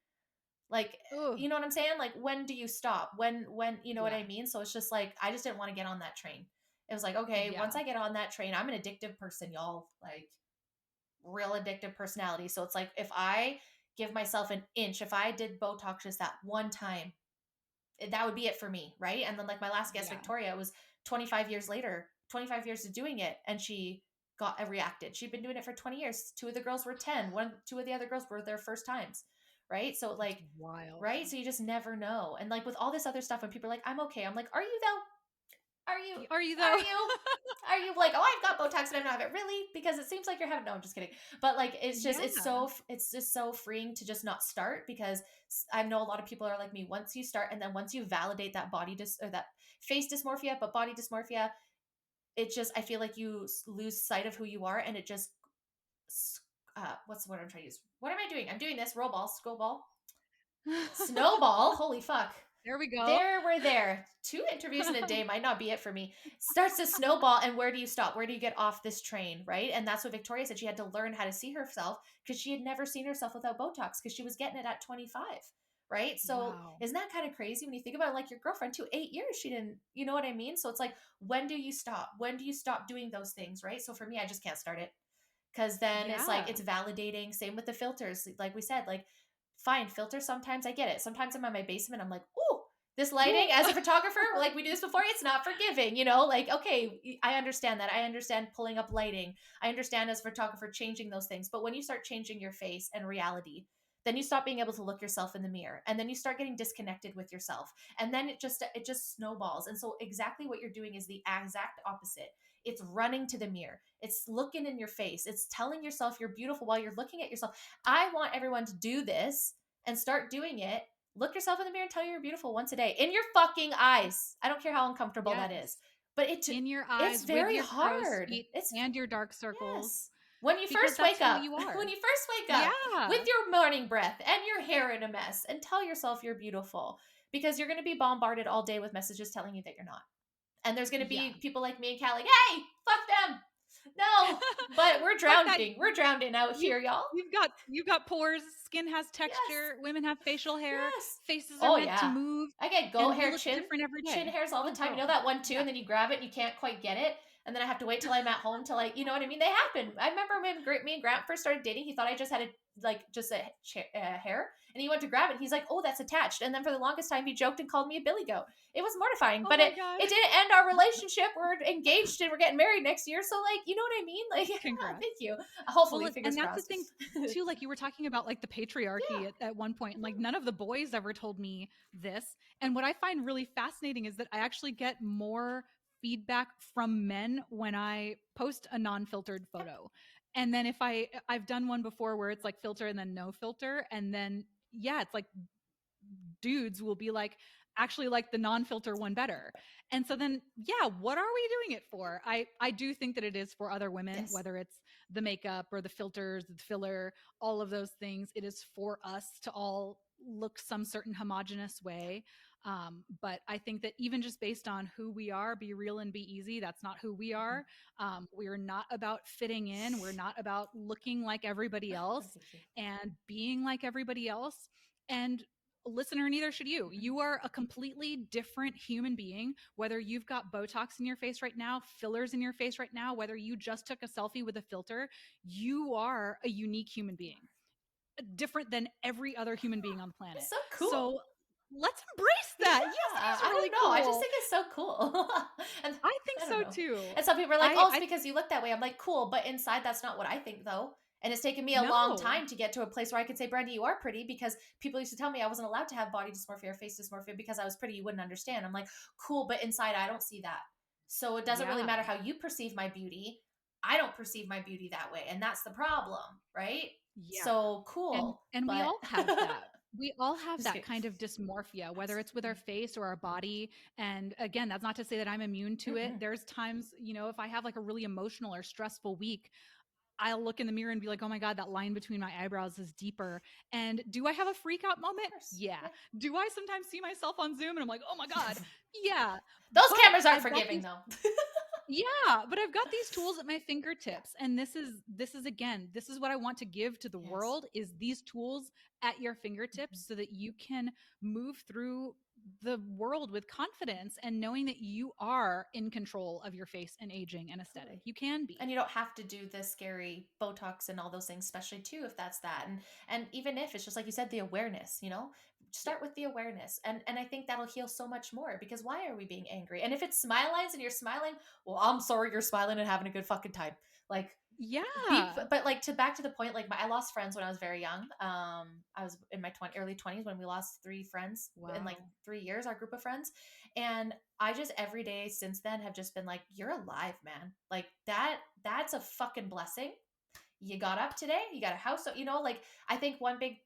Like, Ugh. you know what I'm saying? Like when do you stop? When, you know what Yeah. I mean? So it's just like, I just didn't want to get on that train. It was like, okay, once Yeah. I get on that train, I'm an addictive person, y'all. Like real addictive personality. So it's like if I give myself an inch. If I did Botox just that one time, that would be it for me, right? And then like my last guest, Yeah. Victoria, was 25 years later, 25 years of doing it, and she got reacted. She'd been doing it for 20 years. Two of the girls were 10. Two of the other girls were their first times, right? So That's like, wild. right? So you just never know. And like with all this other stuff, when people are like, I'm okay, I'm like, are you though? Are you? Are you Are though? you? Are you like, oh, I've got Botox and I don't have it, really? Because it seems like you're having. No, I'm just kidding. But like, Yeah. it's just so freeing to just not start, because I know a lot of people are like me. Once you start, and then once you validate that or that face dysmorphia, but body dysmorphia, it just, I feel like you lose sight of who you are, and it just, what's the word I'm trying to use? What am I doing? I'm doing this roll ball, skull ball, snowball. Holy fuck. There we go. There, we're there. 2 interviews in a day might not be it for me. Starts to snowball, and where do you stop? Where do you get off this train, right? And that's what Victoria said. She had to learn how to see herself, because she had never seen herself without Botox, because she was getting it at 25, right? So Wow. isn't that kind of crazy when you think about it? Like your girlfriend too, 8 years she didn't, you know what I mean? So it's like, when do you stop? When do you stop doing those things, right? So for me, I just can't start it, because then it's like, Yeah. it's validating. Same with the filters, like we said, like, fine, filters, sometimes I get it. Sometimes I'm in my basement, I'm like, ooh, this lighting, as a photographer, like we do this before, it's not forgiving, like, okay, I understand that. I understand pulling up lighting. I understand as a photographer changing those things. But when you start changing your face and reality, then you stop being able to look yourself in the mirror, and then you start getting disconnected with yourself, and then it just snowballs. And so exactly what you're doing is the exact opposite. It's running to the mirror, it's looking in your face, it's telling yourself you're beautiful while you're looking at yourself. I want everyone to do this and start doing it. Look yourself in the mirror and tell you you're beautiful once a day, in your fucking eyes. I don't care how uncomfortable that is, Yes. but In your it's eyes, with very your crow's hard. feet It's and your dark circles, Yes. When you because first that's wake who up, you are. when you first wake up with Yeah. your morning breath and your hair in a mess, and tell yourself you're beautiful, because you're going to be bombarded all day with messages telling you that you're not. And there's going to Yeah. be people like me and Kat like, hey, fuck them. No, but we're Fuck that. drowning. We're drowning out You here, y'all. you've got pores, skin has Yes. texture, women have facial hair, Yes. faces are Oh meant to yeah. move, I get goat and we hair look different every chin day. hairs all the Oh time. You know girl. that one too, Yeah. and then you grab it and you can't quite get it, and then I have to wait till I'm at home to, like, you know what I mean? They happen. I remember when me and Grant first started dating, he thought I just had a hair, and he went to grab it. And he's like, "Oh, that's attached." And then for the longest time, he joked and called me a billy goat. It was mortifying, Oh but my it god. it didn't end our relationship. We're engaged and we're getting married next year. So, like, you know what I mean? Like, Congrats. thank you. Well, Hopefully, fingers and that's the crossed. thing too, like you were talking about like the patriarchy Yeah. at one point, and like none of the boys ever told me this. And what I find really fascinating is that I actually get more feedback from men when I post a non-filtered photo. And then if I've done one before where it's like filter and then no filter, and then yeah, it's like dudes will be like, actually like the non-filter one better. And so then yeah, what are we doing it for? I do think that it is for other women, Yes. whether it's the makeup or the filters, the filler, all of those things. It is for us to all look some certain homogenous way. But I think that even just based on who we are, be real and be easy, that's not who we are. We're not about fitting in, we're not about looking like everybody No, else thank you. and being like everybody else. And listener, neither should you. You are a completely different human being, whether you've got Botox in your face right now, fillers in your face right now, whether you just took a selfie with a filter. You are a unique human being, different than every other human being on the It's planet. so cool. So let's embrace Yeah, that. Yes, it is I really don't know. I just cool. think it's so cool. And I think I don't so know. too. And some people are like, I "Oh, it's I because you look that way." I'm like, "Cool," but inside that's not what I think though. And it's taken me a long no. time to get to a place where I could say, "Brandy, you are pretty," because people used to tell me I wasn't allowed to have body dysmorphia or face dysmorphia because I was pretty. You wouldn't understand. I'm like, "Cool," but inside I don't see that. So it doesn't really Yeah. matter how you perceive my beauty. I don't perceive my beauty that way, and that's the problem, right? Yeah. So And cool, we but all have that. We all have just that kidding. kind of dysmorphia, whether it's with our Absolutely. face or our body. And again, that's not to say that I'm immune to it. Mm-mm. There's times, if I have like a really emotional or stressful week, I'll look in the mirror and be like, oh my God, that line between my eyebrows is deeper. And do I have a freak out Of moment? course. Yeah. Yeah. Do I sometimes see myself on Zoom and I'm like, oh my God? Yeah. Those But cameras aren't I've got forgiving these though. yeah, but I've got these tools at my Yeah. fingertips, and this is again, this is what I want to give to the Yes. world, is these tools at your Mhm. fingertips so that you can move through the world with confidence and knowing that you are in control of your face and aging and aesthetic. Totally. You can be. And you don't have to do the scary Botox and all those things, especially too if that's that. And even if it's just like you said, the awareness, Yeah. start with the awareness. And I think that'll heal so much more, because why are we being angry? And if it's smile lines and you're smiling, well, I'm sorry you're smiling and having a good fucking time. Like, Yeah. but like, to back to the point, like, I lost friends when I was very young. I was in my early 20s when we lost 3 friends in like Wow. 3 years, our group of friends. And I just every day since then have just been like, you're alive, man. Like, that's a fucking blessing. You got up today, you got a house, like, I think one big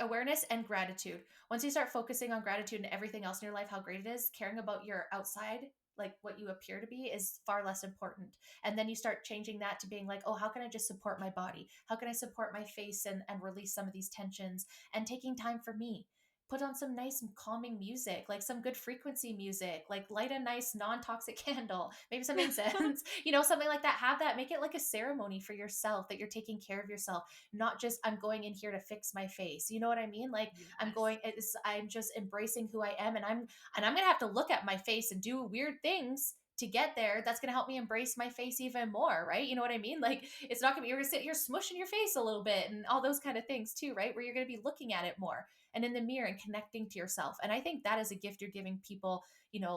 awareness and gratitude. Once you start focusing on gratitude and everything else in your life, how great it is, caring about your outside, like what you appear to be, is far less important. And then you start changing that to being like, oh, how can I just support my body? How can I support my face and release some of these tensions, and taking time for me? Put on some nice calming music, like some good frequency music, like light a nice non-toxic candle, maybe some incense, something like that. Have that, make it like a ceremony for yourself, that you're taking care of yourself, not just I'm going in here to fix my face. You know what I mean? Like, Yes. I'm just embracing who I am, and I'm going to have to look at my face and do weird things to get there. That's going to help me embrace my face even more, right? You know what I mean? Like, it's not going to be, you're going to sit here smushing your face a little bit and all those kind of things too, right? Where you're going to be looking at it more and in the mirror and connecting to yourself. And I think that is a gift you're giving people,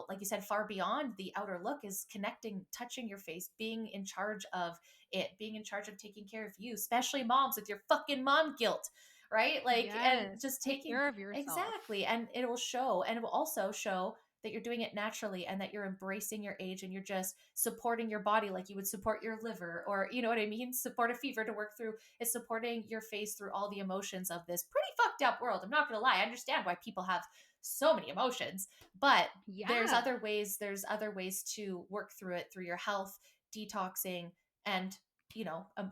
like you said, far beyond the outer look, is connecting, touching your face, being in charge of it, being in charge of taking care of you, especially moms with your fucking mom guilt, right? Like, and Yes. just Take taking, care of yourself. exactly. And it will show, and it will also show that you're doing it naturally, and that you're embracing your age, and you're just supporting your body like you would support your liver, or you know what I mean, support a fever to work through. Is supporting your face through all the emotions of this pretty fucked up world. I'm not gonna lie, I understand why people have so many emotions, but Yeah. there's other ways to work through it, through your health, detoxing, and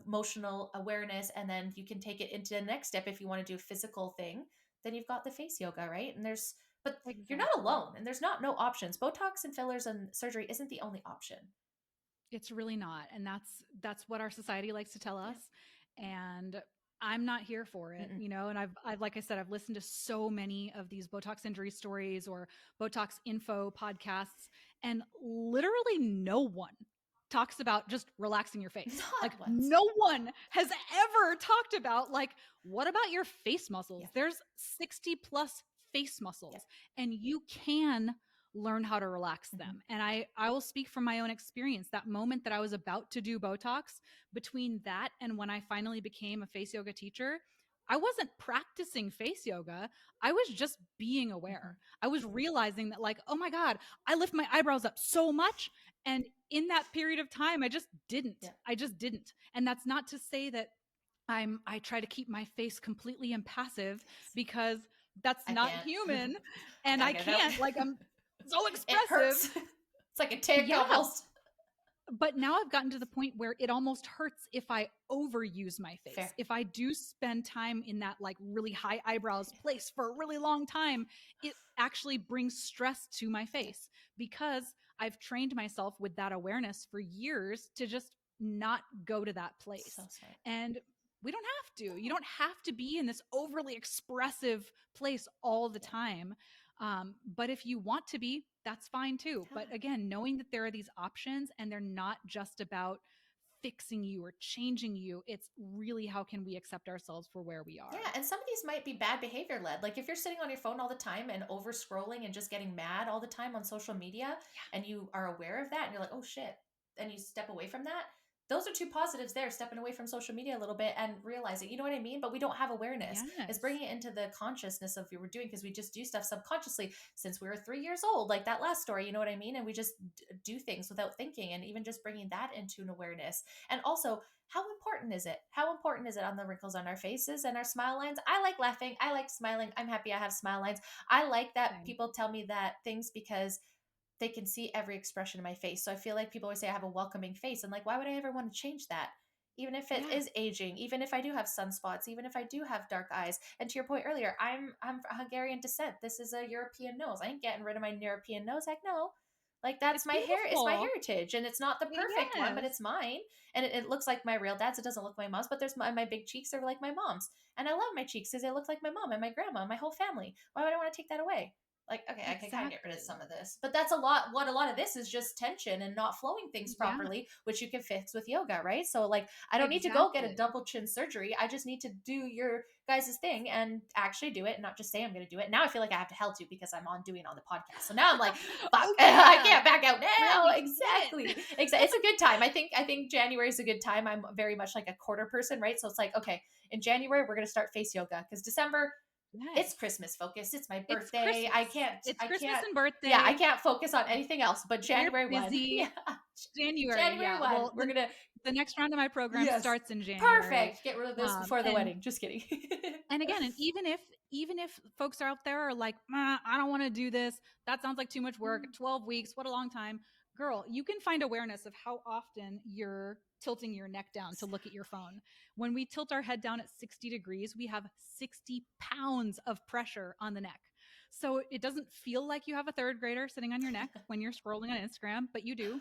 emotional awareness. And then you can take it into the next step. If you want to do a physical thing, then you've got the face yoga, right? But you're not Exactly. alone, and there's not no options. Botox and fillers and surgery isn't the only option. It's really not. And that's what our society likes to tell Yeah. us. And I'm not here for it, Mm-mm. and I've like I said, I've listened to so many of these Botox injury stories or Botox info podcasts, and literally no one talks about just relaxing your face. Like, Not once. no one has ever talked about, like, what about your face muscles? Yeah. There's 60 plus face Yeah. muscles, and you can learn how to relax Mm-hmm. them. And I will speak from my own experience. That moment that I was about to do Botox, between that and when I finally became a face yoga teacher, I wasn't practicing face yoga. I was just being Mm-hmm. aware. I was realizing that, like, oh my God, I lift my eyebrows up so much. And in that period of time, I just didn't. Yeah. I just didn't. And that's not to say that I try to keep my face completely impassive, Yes. because that's I not can't. human. I And gotta I get it out. can't, like, I'm so It expressive. hurts. It's like a tick Yeah, almost. but now I've gotten to the point where it almost hurts if I overuse my face. Fair. If I do spend time in that, like, really high eyebrows place for a really long time, it actually brings stress to my Yeah. face, because I've trained myself with that awareness for years to just not go to that place. So smart. And we don't have to. You don't have to be in this overly expressive place all the Yeah. time. But if you want to be, that's fine too. But Yeah. again, knowing that there are these options and they're not just about fixing you or changing you, it's really, how can we accept ourselves for where we Yeah, are? and some of these might be bad behavior led. Like if you're sitting on your phone all the time and over scrolling and just getting mad all the time on social media, and you are aware of that and you're like, oh shit, and you step away from that, those are two positives there, stepping away from social media a little bit and realizing, you know what I mean? But we don't have awareness. It's Yes. bringing it into the consciousness of what we're doing, because we just do stuff subconsciously since we were 3 years old, like that last story, you know what I mean? And we just do things without thinking, and even just bringing that into an awareness. And also, how important is it? How important is it on the wrinkles on our faces and our smile lines? I like laughing. I like smiling. I'm happy I have smile lines. I like that Same. people tell me that things, because they can see every expression in my face. So I feel like people always say I have a welcoming face. And like, why would I ever want to change that? Even if it Yeah. is aging, even if I do have sunspots, even if I do have dark eyes. And to your point earlier, I'm Hungarian descent. This is a European nose. I ain't getting rid of my European nose. Heck no. Like, that's It's my hair. It's my beautiful. heritage, and it's not the perfect one, but Yes. it's mine. And it looks like my real dad's. It doesn't look like my mom's, but there's my big cheeks are like my mom's, and I love my cheeks because they look like my mom and my grandma and my whole family. Why would I want to take that away? Like, okay, I can kind of get rid of some Exactly. of this. But that's a lot. What a lot of this is just tension and not flowing things Yeah, properly, which you can fix with yoga, right? So, like, I don't need to go get a exactly. double chin surgery. I just need to do your guys' thing and actually do it and not just say I'm going to do it. Now I feel like I have to hell to because I'm on doing it on the podcast. So now I'm like, fuck, Oh I yeah. can't back out Right, now. you did Exactly. it. Exactly. It's a good time. I think January is a good time. I'm very much like a quarter person, right? So it's like, okay, in January we're going to start face yoga because December it's Yes. Christmas focused. It's my It's birthday. I Christmas. can't, It's I Christmas can't, and yeah, I birthday. can't focus on anything else but We're January 1. Yeah. busy. January, January yeah. 1. Well, We're going to, the next round of my program yes, starts in January. perfect. Get rid of this before the And wedding. Just kidding. again, and even if folks are out there are like, I don't want to do this. That sounds like too much work. 12 weeks, what a long time. Girl, you can find awareness of how often you're tilting your neck down to look at your phone. When we tilt our head down at 60 degrees, we have 60 pounds of pressure on the neck. So it doesn't feel like you have a third grader sitting on your neck when you're scrolling on Instagram, but you do.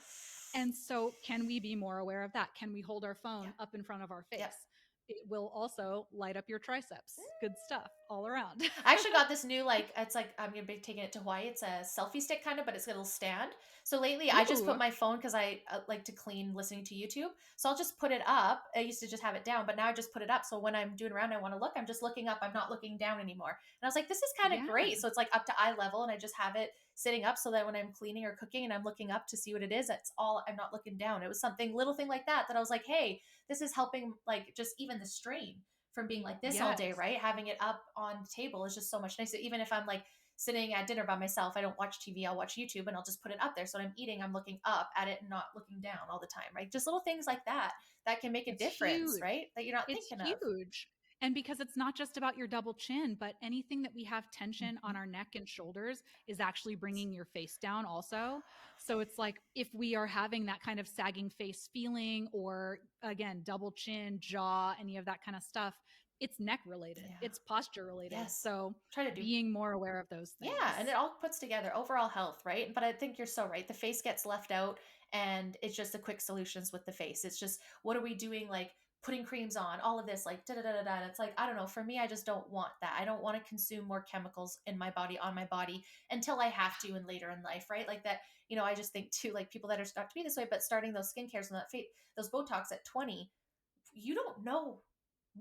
And so, can we be more aware of that? Can we hold our Yeah. phone up in front of our Yep. face? It will also light up your triceps. Good stuff all around. I actually got this new like it's like I'm gonna be taking it to Hawaii. It's a selfie stick kind of, but it's got a little stand. So lately, I just put Ooh, my phone because I like to clean listening to YouTube. So I'll just put it up. I used to just have it down, but now I just put it up. So when I'm doing around, I want to look. I'm just looking up. I'm not looking down anymore. And I was like, this is kind of yeah, great. So it's like up to eye level, and I just have it sitting up so that when I'm cleaning or cooking and I'm looking up to see what it is, it's all I'm not looking down. It was something little thing like that that I was like, hey, this is helping like just even the strain from being like this all day, yes, right? Having it up on the table is just so much nicer. Even if I'm like sitting at dinner by myself, I don't watch TV, I'll watch YouTube and I'll just put it up there. So when I'm eating, I'm looking up at it and not looking down all the time, right? Just little things like that that can make a it's difference, huge. right? That you're not It's thinking of. huge. And because it's not just about your double chin, but anything that we have tension Mhm. on our neck and shoulders is actually bringing your face down, also. So it's like if we are having that kind of sagging face feeling, or again, double chin, jaw, any of that kind of stuff, it's neck related, Yeah. it's posture related. Yes. So Try to do. being more aware of those Yeah, and it things. all puts together overall health, right? But I think you're so right. The face gets left out, and it's just the quick solutions with the face. It's just what are we doing, like putting creams on, all of this, like da da da da da. And it's like I don't know. For me, I just don't want that. I don't want to consume more chemicals in my body on my body until I have to, and later in life, right? Like that. I just think too, like people that are not to be this way, but starting those skincares and that face, those Botox at 20, you don't know,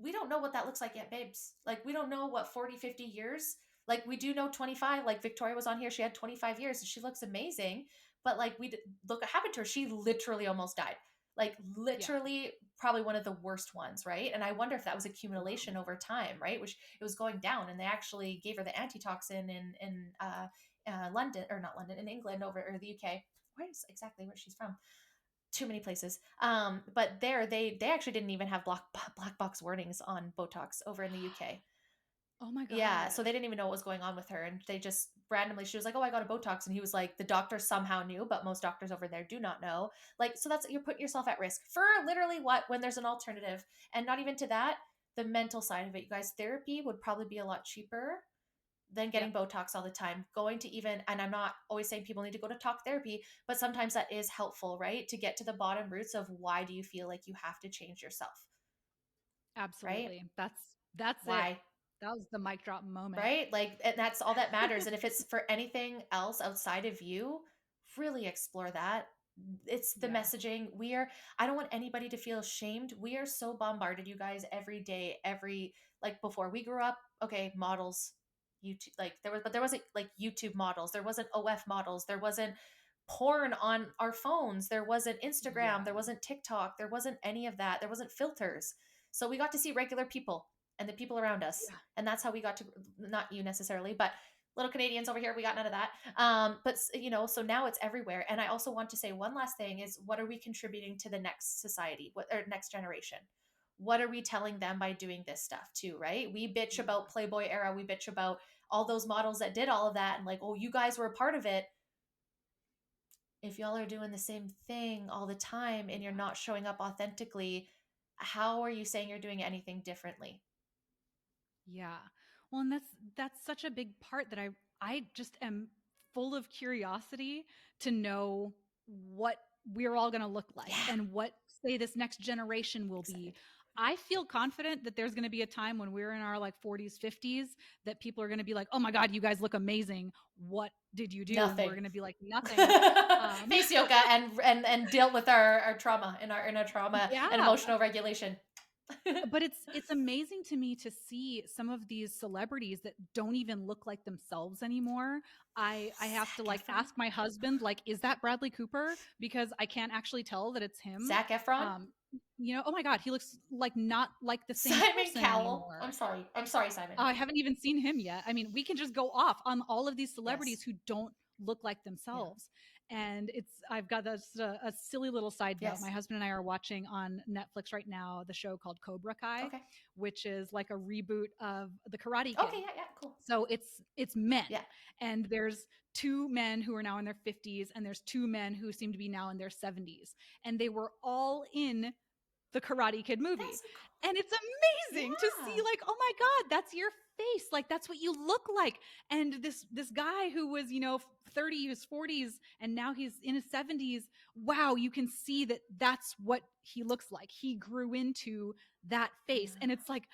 we don't know what that looks like yet, babes. Like we don't know what 40, 50 years, like we do know 25. Like Victoria was on here, she had 25 years and she looks amazing, but like look what happened to her. She literally almost died, like Yeah. literally probably one of the worst ones, right? And I wonder if that was accumulation over time, right? Which it was going down, and they actually gave her the antitoxin in London, or not London, in England, over or the UK. Where's exactly where she's from? Too many places. But there they actually didn't even have black box warnings on Botox over in the UK. Oh my Yeah, so God. they didn't even know what was going on with her, and they just randomly, she was like, "Oh, I got a Botox," and he was like, "The doctor somehow knew, but most doctors over there do not know." Like, so that's, you're putting yourself at risk for literally what, when there's an alternative. And not even to that, the mental side of it, you guys, therapy would probably be a lot cheaper than getting Yep. Botox all the time. Going to even, and I'm not always saying people need to go to talk therapy, but sometimes that is helpful, right? To get to the bottom roots of why do you feel like you have to change yourself, right? Absolutely. That's it. Why? That was the mic drop moment. Right? Like, and that's all that matters. And if it's for anything else outside of you, really explore that. It's the Yeah. messaging. I don't want anybody to feel shamed. We are so bombarded, you guys, every day, like before we grew up, okay, models, YouTube, like there wasn't like YouTube models, there wasn't OF models, there wasn't porn on our phones, there wasn't Instagram, there Yeah. wasn't TikTok, there wasn't any of that, there wasn't filters. So we got to see regular people and the people around us. Yeah. And that's how we got to, not you necessarily, but little Canadians over here, we got none of that. But so now it's everywhere. And I also want to say one last thing is, what are we contributing to the next society, or next generation? What are we telling them by doing this stuff too, right? We bitch Yeah. about Playboy era, we bitch about all those models that did all of that, and like, oh, you guys were a part of it. If y'all are doing the same thing all the time and you're Yeah. not showing up authentically, how are you saying you're doing anything differently? Yeah. Well, and that's such a big part that I just am full of curiosity to know what we're all going to look like Yeah, and what, say, this next generation will be. excited. I feel confident that there's going to be a time when we're in our like 40s, 50s that people are going to be like, "Oh my god, you guys look amazing. What did you do?" And we're Nothing. going to be like, "Nothing." Um, Face yoga and deal with our trauma and our inner trauma and yeah, emotional regulation. but it's amazing to me to see some of these celebrities that don't even look like themselves anymore. I have to Zac like Efron. ask my husband, like, is that Bradley Cooper? Because I can't actually tell that it's him. Zac Efron. Um, oh my god, he looks like not like the same Simon person Cowell. anymore. I'm sorry. I'm sorry, Simon. I haven't even seen him yet. I mean, we can just go off on all of these Yes. celebrities who don't look like Yeah. themselves. And I've got a silly little side note. Yes. My husband and I are watching on Netflix right now the show called Cobra Kai, Okay. which is like a reboot of The Karate Kid. Okay. Yeah. Yeah. Cool. So it's men, Yeah. and there's two men who are now in their 50s, and there's two men who seem to be now in their 70s, and they were all in the Karate Kid movie. That's so cool. And it's amazing to see, Yeah. like, oh my god, that's your face, like that's what you look like. And this guy who was 30s, 40s, and now he's in his 70s, wow, you can see that that's what he looks like. He grew into that face, and it's like,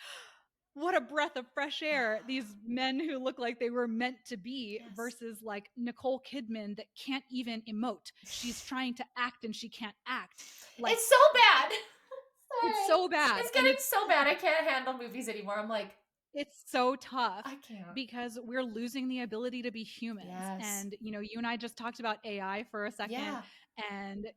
what a breath of fresh air, these men who look like they were meant to be, Yes. versus like Nicole Kidman that can't even emote. She's trying to act and she can't act. Like, It's so bad. it's Sorry. so bad. It's And getting so bad. I can't handle movies anymore. I'm like, it's so tough I can't. because we're losing the ability to be humans. Yes. And you and I just talked about AI for a second, Yeah. and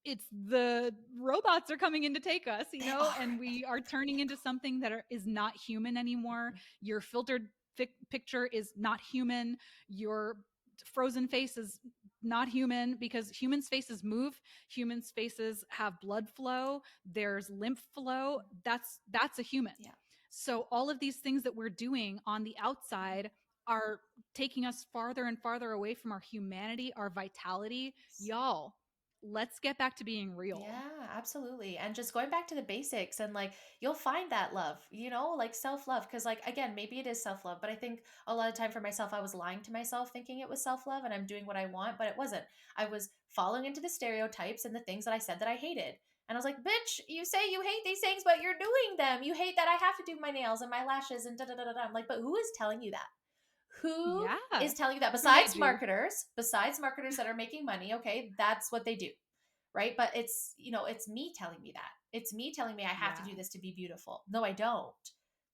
it's the robots are coming in to take us, They are. and we are turning into something that is not human anymore. Your filtered picture is not human. Your frozen face is not human, because humans' faces move, humans' faces have blood flow, there's lymph flow. That's a human. Yeah. So all of these things that we're doing on the outside are taking us farther and farther away from our humanity, our vitality. Y'all, let's get back to being real. Yeah, absolutely. And just going back to the basics, and like you'll find that love, like self-love. Cause like again, maybe it is self-love, but I think a lot of time for myself, I was lying to myself thinking it was self-love and I'm doing what I want, but it wasn't. I was falling into the stereotypes and the things that I said that I hated. And I was like, bitch, you say you hate these things, but you're doing them. You hate that I have to do my nails and my lashes and da da da da. I'm like, but who is telling you that? Who Yeah. is telling you that Who made you? besides marketers that are making money? Okay, that's what they do, right? But it's me telling me that. It's me telling me I have to Yeah. do this to be beautiful. No, I don't.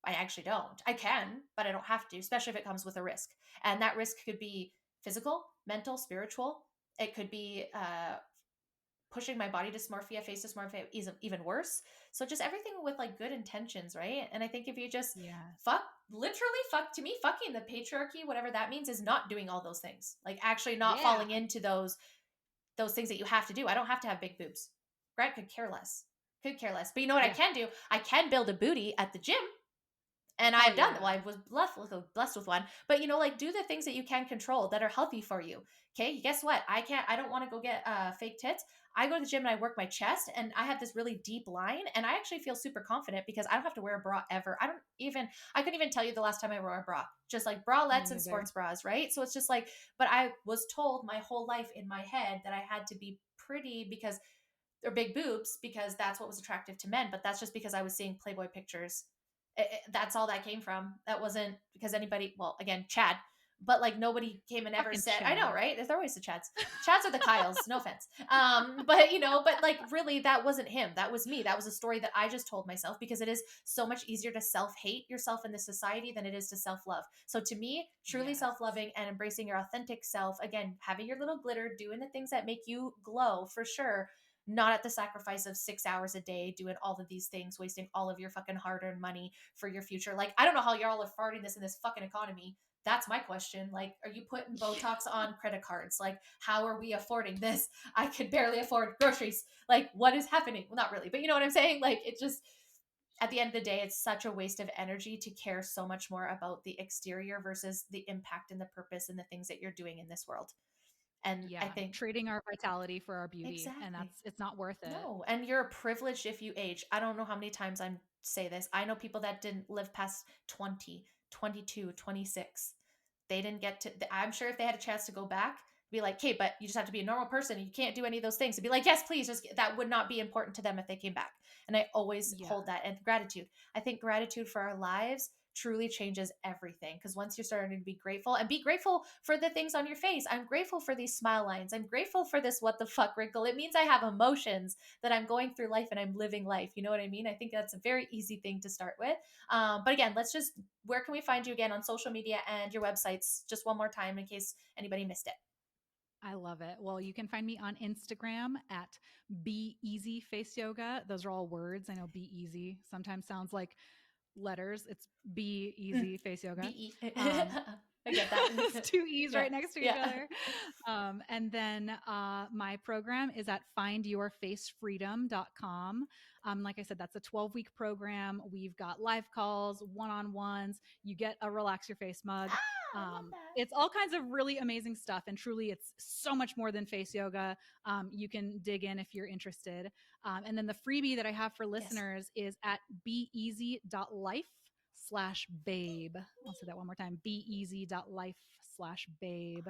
I actually don't. I can, but I don't have to, especially if it comes with a risk. And that risk could be physical, mental, spiritual. It could be pushing my body dysmorphia, face dysmorphia, is even worse. So just everything with like good intentions, right? And I think if you just Yeah. literally fuck, to me, fucking the patriarchy, whatever that means, is not doing all those things. Like actually not Yeah. falling into those things that you have to do. I don't have to have big boobs. Grant could care less. Could care less. But you know what I Yeah. can do? I can build a booty at the gym. And Hell I've done yeah. that. Well, I was blessed with one. But like do the things that you can control that are healthy for you. Okay. Guess what? I don't want to go get fake tits. I go to the gym and I work my chest, and I have this really deep line, and I actually feel super confident because I don't have to wear a bra ever. I couldn't even tell you the last time I wore a bra. Just like Me bralettes and neither. sports bras, right? So it's just like, but I was told my whole life in my head that I had to be pretty because or big boobs because that's what was attractive to men. But that's just because I was seeing Playboy pictures. That's all that came from. That wasn't because anybody, well, again, Chad, but like nobody came and ever Fucking said, I know, Chad. right? There's always the Chads. Chads are the Kyles, no offense. But like really that wasn't him. That was me. That was a story that I just told myself because it is so much easier to self-hate yourself in this society than it is to self-love. So to me, truly Yes. self-loving and embracing your authentic self, again, having your little glitter, doing the things that make you glow for sure, not at the sacrifice of 6 hours a day doing all of these things, wasting all of your fucking hard-earned money for your future. Like, I don't know how y'all are farting this in this fucking economy. That's my question. Like, are you putting Botox on credit cards? Like, how are we affording this? I could barely afford groceries. Like, what is happening? Well, not really, but you know what I'm saying? Like, it just, at the end of the day, it's such a waste of energy to care so much more about the exterior versus the impact and the purpose and the things that you're doing in this world. And I Yeah. think Trading our vitality for our beauty. And exactly. it's not worth it. No, and you're privileged if you age. I don't know how many times I say this. I know people that didn't live past 20, 22, 26. They didn't get to, I'm sure if they had a chance to go back, be like, okay, but you just have to be a normal person. You can't do any of those things. And be like, yes, please. Just that would not be important to them if they came back. And I always Yeah. hold that. And gratitude. I think gratitude for our lives truly changes everything. Because once you're starting to be grateful and be grateful for the things on your face, I'm grateful for these smile lines. I'm grateful for this what the fuck wrinkle. It means I have emotions that I'm going through life and I'm living life. You know what I mean? I think that's a very easy thing to start with. But again, let's just, where can we find you again on social media and your websites? Just one more time in case anybody missed it. I love it. Well, you can find me on Instagram at Be Easy Face Yoga. Those are all words. I know Be Easy sometimes sounds like letters. It's Be Mm. Easy Face Yoga. BE. Um, I get that. it's two E's Yeah. right next to each Yeah. other. And then my program is at findyourfacefreedom.com. Like I said, that's a 12-week program. We've got live calls, one-on-ones. You get a Relax Your Face mug. Ah, I love that. It's all kinds of really amazing stuff. And truly, it's so much more than face yoga. You can dig in if you're interested. And then the freebie that I have for Yes. listeners is at beeasy.life/babe. I'll say that one more time, beeasy.life/babe.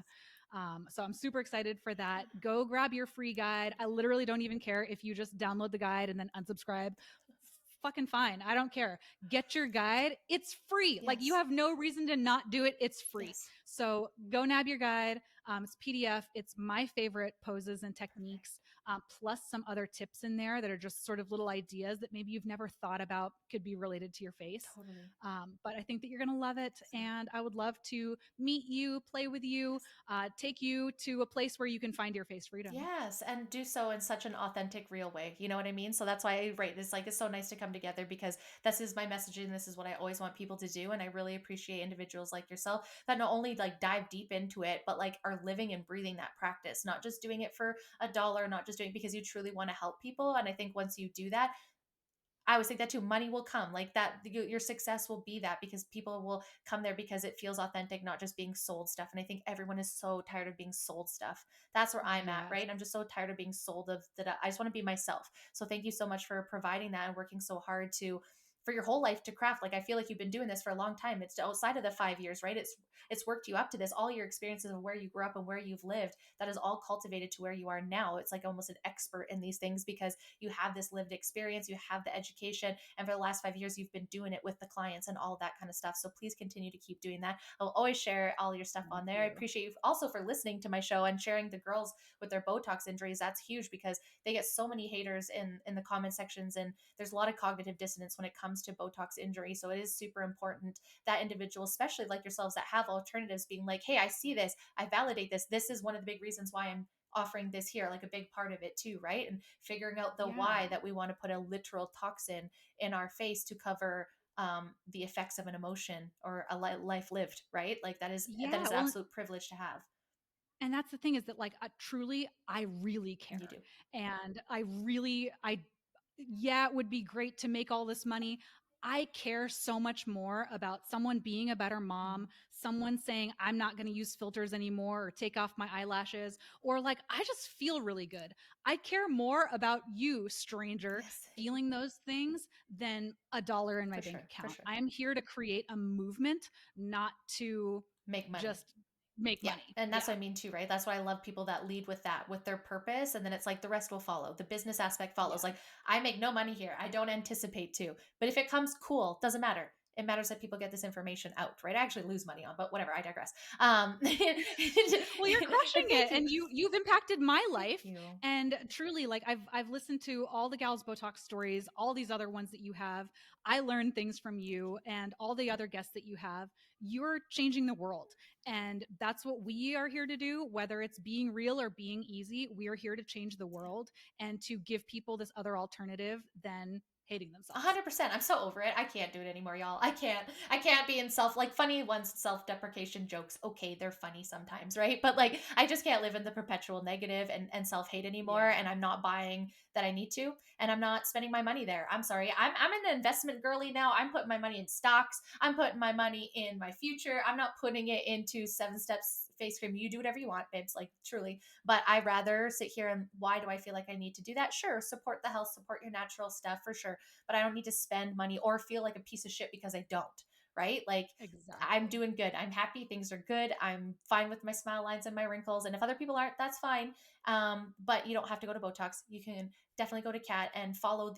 So I'm super excited for that. Go grab your free guide. I literally don't even care if you just download the guide and then unsubscribe. Fucking fine. I don't care. Get your guide. It's free. Like you Yes. have no reason to not do it. It's free. Yes. So go nab your guide. It's PDF. It's my favorite poses and techniques, plus some other tips in there that are just sort of little ideas that maybe you've never thought about could be related to your face. Totally. But I think that you're going to love it. And I would love to meet you, play with you, take you to a place where you can find your face freedom. Yes, and do so in such an authentic, real way. You know what I mean? So that's why, right, it's like it's so nice to come together because this is my message and this is what I always want people to do. And I really appreciate individuals like yourself that not only like dive deep into it, but like are living and breathing that practice, not just doing it for a dollar, not just doing it because you truly want to help people. And I think once you do that, I always think that too. Money will come like that. Your success will be that because people will come there because it feels authentic, not just being sold stuff. And I think everyone is so tired of being sold stuff. That's where I'm at, Yes. right? I'm just so tired of being sold of that. I just want to be myself. So thank you so much for providing that and working so hard to for your whole life to craft. Like I feel like you've been doing this for a long time. It's outside of the 5 years, right? It's worked you up to this. All your experiences of where you grew up and where you've lived, that is all cultivated to where you are now. It's like almost an expert in these things because you have this lived experience, you have the education, and for the last 5 years, you've been doing it with the clients and all that kind of stuff. So please continue to keep doing that. I'll always share all your stuff on there. I appreciate you also for listening to my show and sharing the girls with their Botox injuries. That's huge because they get so many haters in the comment sections, and there's a lot of cognitive dissonance when it comes to Botox injury. So it is super important that individuals, especially like yourselves that have alternatives, being like, hey, I see this, I validate this. This is one of the big reasons why I'm offering this here, like a big part of it too, right? And figuring out the why that we want to put a literal toxin in our face to cover the effects of an emotion or a life lived, right? Like that is Yeah. an Well, absolute privilege to have. and that's the thing is that like truly I really care. You do. And I yeah, it would be great to make all this money. I care so much more about someone being a better mom, someone saying I'm not going to use filters anymore or take off my eyelashes, or like I just feel really good. I care more about you, stranger, Yes. feeling those things than a dollar in my For bank sure. For account. sure. I am here to create a movement, not to Make money. just make Yeah. money. And Yeah. that's what I mean too, right? That's why I love people that lead with that, with their purpose. And then it's like the rest will follow. The business aspect follows. Yeah. Like I make no money here. I don't anticipate to. But if it comes, cool. Doesn't matter. It matters that people get this information out, right? I actually lose money on, but whatever. I digress. Well, you're crushing it, Thank you. and you've impacted my Thank life. you. And truly, like I've listened to all the gals Botox stories, all these other ones that you have. I learned things from you and all the other guests that you have. You're changing the world, and that's what we are here to do. Whether it's being real or being easy, we are here to change the world and to give people this other alternative than hating themselves. 100%. I'm so over it. I can't do it anymore, y'all. I can't. I can't be in like funny ones, self-deprecation jokes. Okay, they're funny sometimes, right? But like I just can't live in the perpetual negative and self-hate anymore. Yeah. And I'm not buying that I need to, and I'm not spending my money there. I'm sorry. I'm an investment girly now. I'm putting my money in stocks. I'm putting my money in my future. I'm not putting it into 7 steps face cream. You do whatever you want, babes. Like truly. But I rather sit here and why do I feel like I need to do that? Sure, support the health, support your natural stuff for sure, but I don't need to spend money or feel like a piece of shit because I don't. right? Like, Exactly. I'm doing good. I'm happy. Things are good. I'm fine with my smile lines and my wrinkles. And if other people aren't, that's fine. But you don't have to go to Botox. You can definitely go to Kat and follow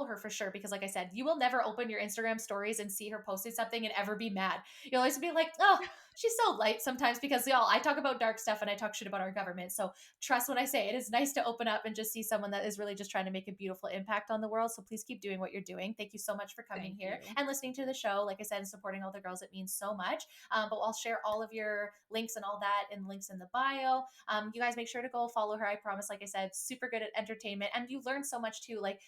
her for sure. Because like I said, you will never open your Instagram stories and see her posting something and ever be mad. You'll always be like, oh, she's so light sometimes, because y'all, I talk about dark stuff and I talk shit about our government. So trust when I say it is nice to open up and just see someone that is really just trying to make a beautiful impact on the world. So please keep doing what you're doing. Thank you so much for coming Thank here you. and listening to the show. Like I said, and supporting all the girls, it means so much. But I'll share all of your links and all that and links in the bio. You guys make sure to go follow her. I promise, like I said, super good at entertainment. And you learn so much too. Like,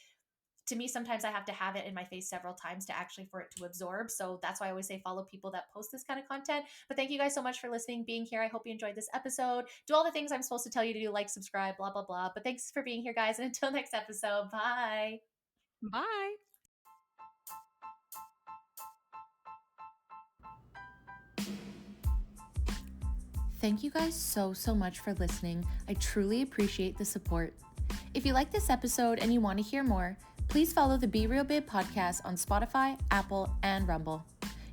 to me, sometimes I have to have it in my face several times to actually for it to absorb. So that's why I always say follow people that post this kind of content. But thank you guys so much for listening, being here. I hope you enjoyed this episode. Do all the things I'm supposed to tell you to do, like subscribe, blah, blah, blah. But thanks for being here, guys. And until next episode, bye. Bye. Thank you guys so much for listening. I truly appreciate the support. If you like this episode and you want to hear more, please follow the Be Real Babe podcast on Spotify, Apple, and Rumble.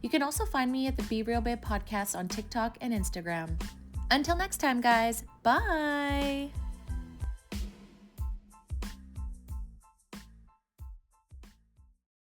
You can also find me at the Be Real Babe podcast on TikTok and Instagram. Until next time, guys, bye!